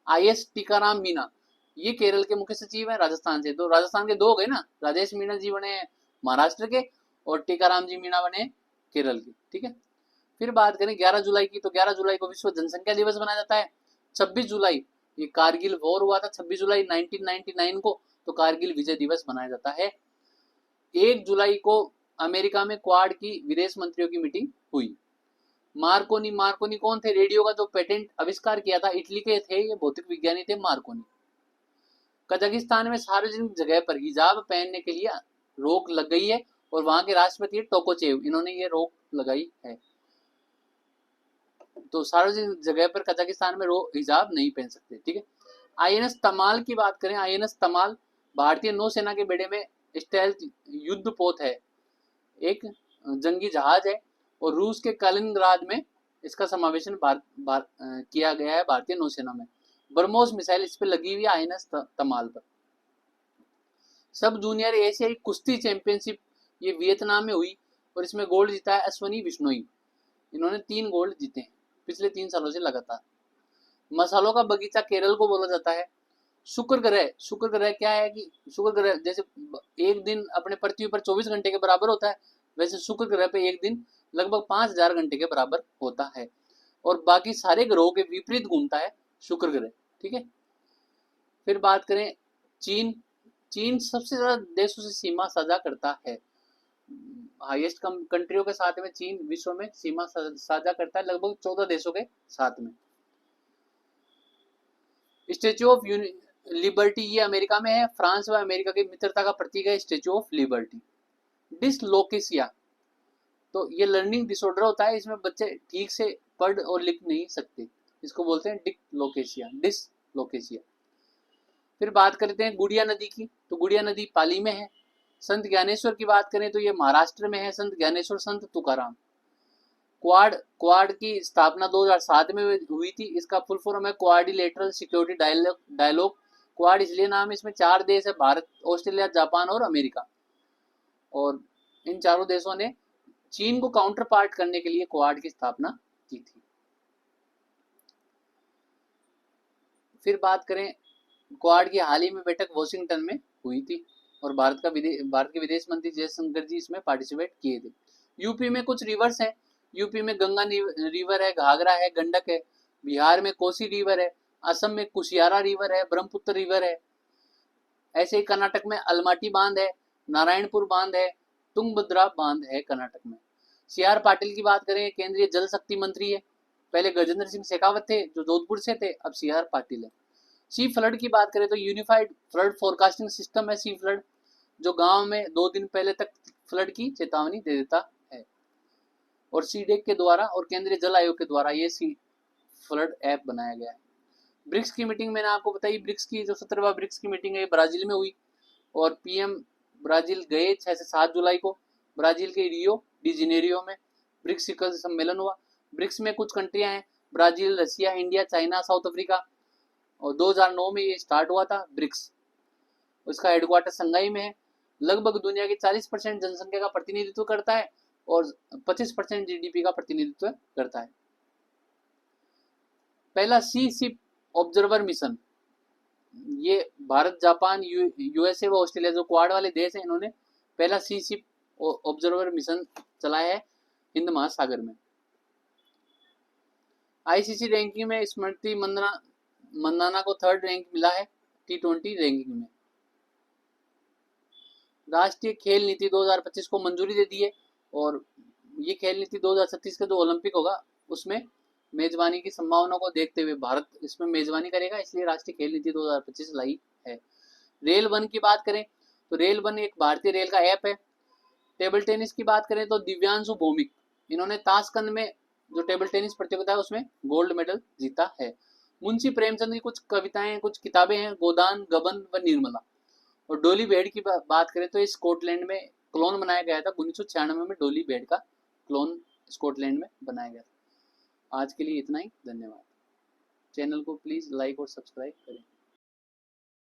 आईएस टीकाराम मीणा ये केरल के मुख्य सचिव हैं राजस्थान से। तो राजस्थान के दो गए ना, राजेश मीणा जी बने महाराष्ट्र के और टीकाराम जी मीणा बने केरल के, ठीक है। फिर बात करें 11 जुलाई की, तो 11 जुलाई को विश्व जनसंख्या दिवस मनाया जाता है। 26 जुलाई ये कारगिल वॉर हुआ था, 26 जुलाई 1999 को, तो कारगिल विजय दिवस मनाया जाता है। 1 जुलाई को अमेरिका में क्वाड की विदेश मंत्रियों की मीटिंग हुई। मार्कोनी कौन थे? रेडियो का जो पेटेंट आविष्कार किया था इटली के थे, ये भौतिक विज्ञानी थे मार्कोनी। कजाकिस्तान में सार्वजनिक जगह पर हिजाब पहनने के लिए रोक लग गई है और वहां के राष्ट्रपति टोकोचेव, इन्होंने ये रोक लगाई है। तो सार्वजनिक जगह पर कजाकिस्तान में हिजाब नहीं पहन सकते, ठीक है। आईएनएस तमाल की बात करें, आईएनएस तमाल भारतीय नौसेना के बेड़े में स्टेल्थ युद्धपोत है, एक जंगी जहाज है और रूस के कालिनग्राद में इसका समावेशन किया गया है भारतीय नौसेना में। ब्रह्मोस मिसाइल इस पे लगी हुई है आईएनएस तमाल पर। सब जूनियर एशियाई कुश्ती चैंपियनशिप ये वियतनाम में हुई और इसमें गोल्ड जीता है अश्वनी बिश्नोई, इन्होंने 3 गोल्ड जीते हैं पिछले 3 सालों से लगातार। मसालों का बगीचा केरल को बोला जाता है। शुक्र ग्रह क्या है कि शुक्र ग्रह जैसे एक दिन अपने पृथ्वी पर 24 घंटे के बराबर होता है, वैसे शुक्र ग्रह पे एक दिन लगभग 5000 घंटे के बराबर होता है और बाकी सारे ग्रहों के विपरीत घूमता है शुक्र ग्रह, ठीक है। फिर बात करें चीन सबसे ज्यादा देशों से सीमा साझा करता है, हाईएस्ट कंट्रियों के साथ में चीन विश्व में सीमा साझा करता है लगभग 14 देशों के साथ में। स्टेच्यू ऑफ लिबर्टी ये अमेरिका में है, फ्रांस व अमेरिका की मित्रता का प्रतीक है स्टेच्यू ऑफ लिबर्टी। डिसलोकेसिया तो ये लर्निंग डिसऑर्डर होता है, इसमें बच्चे ठीक से पढ़ और लिख नहीं सकते, इसको बोलते हैं डिसलोकेसिया। फिर बात करते हैं गुड़िया नदी की, तो गुड़िया नदी पाली में है। संत ज्ञानेश्वर की बात करें तो ये महाराष्ट्र में है, संत ज्ञानेश्वर संत तुकाराम। क्वाड की स्थापना 2007 में हुई थी, इसका फुल फॉर्म है क्वाड्रिलेटरल सिक्योरिटी डायलॉग। क्वाड इसलिए नाम, इसमें 4 देश है, भारत, ऑस्ट्रेलिया, जापान और अमेरिका, और इन चारों देशों ने चीन को काउंटर पार्ट करने के लिए क्वाड की स्थापना की थी। फिर बात करें क्वाड की हाल ही में बैठक वॉशिंगटन में हुई थी और भारत के विदेश मंत्री जयशंकर जी इसमें पार्टिसिपेट किए थे। यूपी में कुछ रिवर्स है, यूपी में गंगा रिवर है, घाघरा है, गंडक है, बिहार में कोसी रिवर है, असम में कुशियारा रिवर है, ब्रह्मपुत्र रिवर है। ऐसे ही कर्नाटक में अलमाटी बांध है, नारायणपुर बांध है, तुंगभद्रा बांध है कर्नाटक में। सीआर पाटिल की बात करें, केंद्रीय जल शक्ति मंत्री है, पहले गजेंद्र सिंह शेखावत थे जो जोधपुर से थे, अब सीआर पाटिल है। सी फ्लड की बात करें तो यूनिफाइड फ्लड फोरकास्टिंग सिस्टम है सी फ्लड, जो गांव में 2 दिन पहले तक फ्लड की चेतावनी दे देता है, और सीडेक के द्वारा और केंद्रीय जल आयोग के द्वारा ये सी फ्लड ऐप बनाया गया है। ब्रिक्स की मीटिंग मैंने आपको बताई, ब्रिक्स की जो 17वां ब्रिक्स की मीटिंग है ब्राजील में हुई और पीएम ब्राजील गए 6 से 7 जुलाई को, ब्राजील के रियो डी जेनेरियो में ब्रिक्स शिखर सम्मेलन हुआ। ब्रिक्स में कुछ कंट्रियां हैं, Brazil, Russia, India, China, south Africa, और 2009 में ये स्टार्ट हुआ था ब्रिक्स। उसका हेडक्वार्टर संघाई में है, लगभग दुनिया की 40% जनसंख्या का प्रतिनिधित्व करता है और 25% जीडीपी का प्रतिनिधित्व करता है। पहला सी शिप ऑब्जर्वर मिशन ये भारत, जापान, यूएसए व ऑस्ट्रेलिया जो क्वाड वाले देश हैं, इन्होंने पहला सी शिप ऑब्जर्वर मिशन चलाया है हिंद महासागर में। आईसीसी रैंकिंग में स्मृति मंदाना को 3rd रैंक मिला है T20 रैंकिंग में। राष्ट्रीय खेल नीति 2025 को मंजूरी दे दी है, और ये खेल नीति 2036 का जो ओलंपिक होगा उसमें मेजबानी की संभावना को देखते हुए भारत इसमें मेजबानी करेगा, इसलिए राष्ट्रीय खेल नीति 2025 लाई है। रेल वन की बात करें तो रेल वन एक भारतीय रेल का ऐप है। टेबल टेनिस की बात करें तो दिव्यांशु भौमिक, इन्होंने ताशकंद में जो टेबल टेनिस प्रतियोगिता है उसमें गोल्ड मेडल जीता है। मुंशी प्रेमचंद की कुछ कविताएं, कुछ किताबें हैं, गोदान, गबन व निर्मला। और डोली बेड की बात करें तो स्कॉटलैंड में क्लोन बनाया गया था 1996 में, डोली बेड का क्लोन स्कॉटलैंड में बनाया गया था। आज के लिए इतना ही, धन्यवाद। चैनल को प्लीज़ लाइक और सब्सक्राइब करें।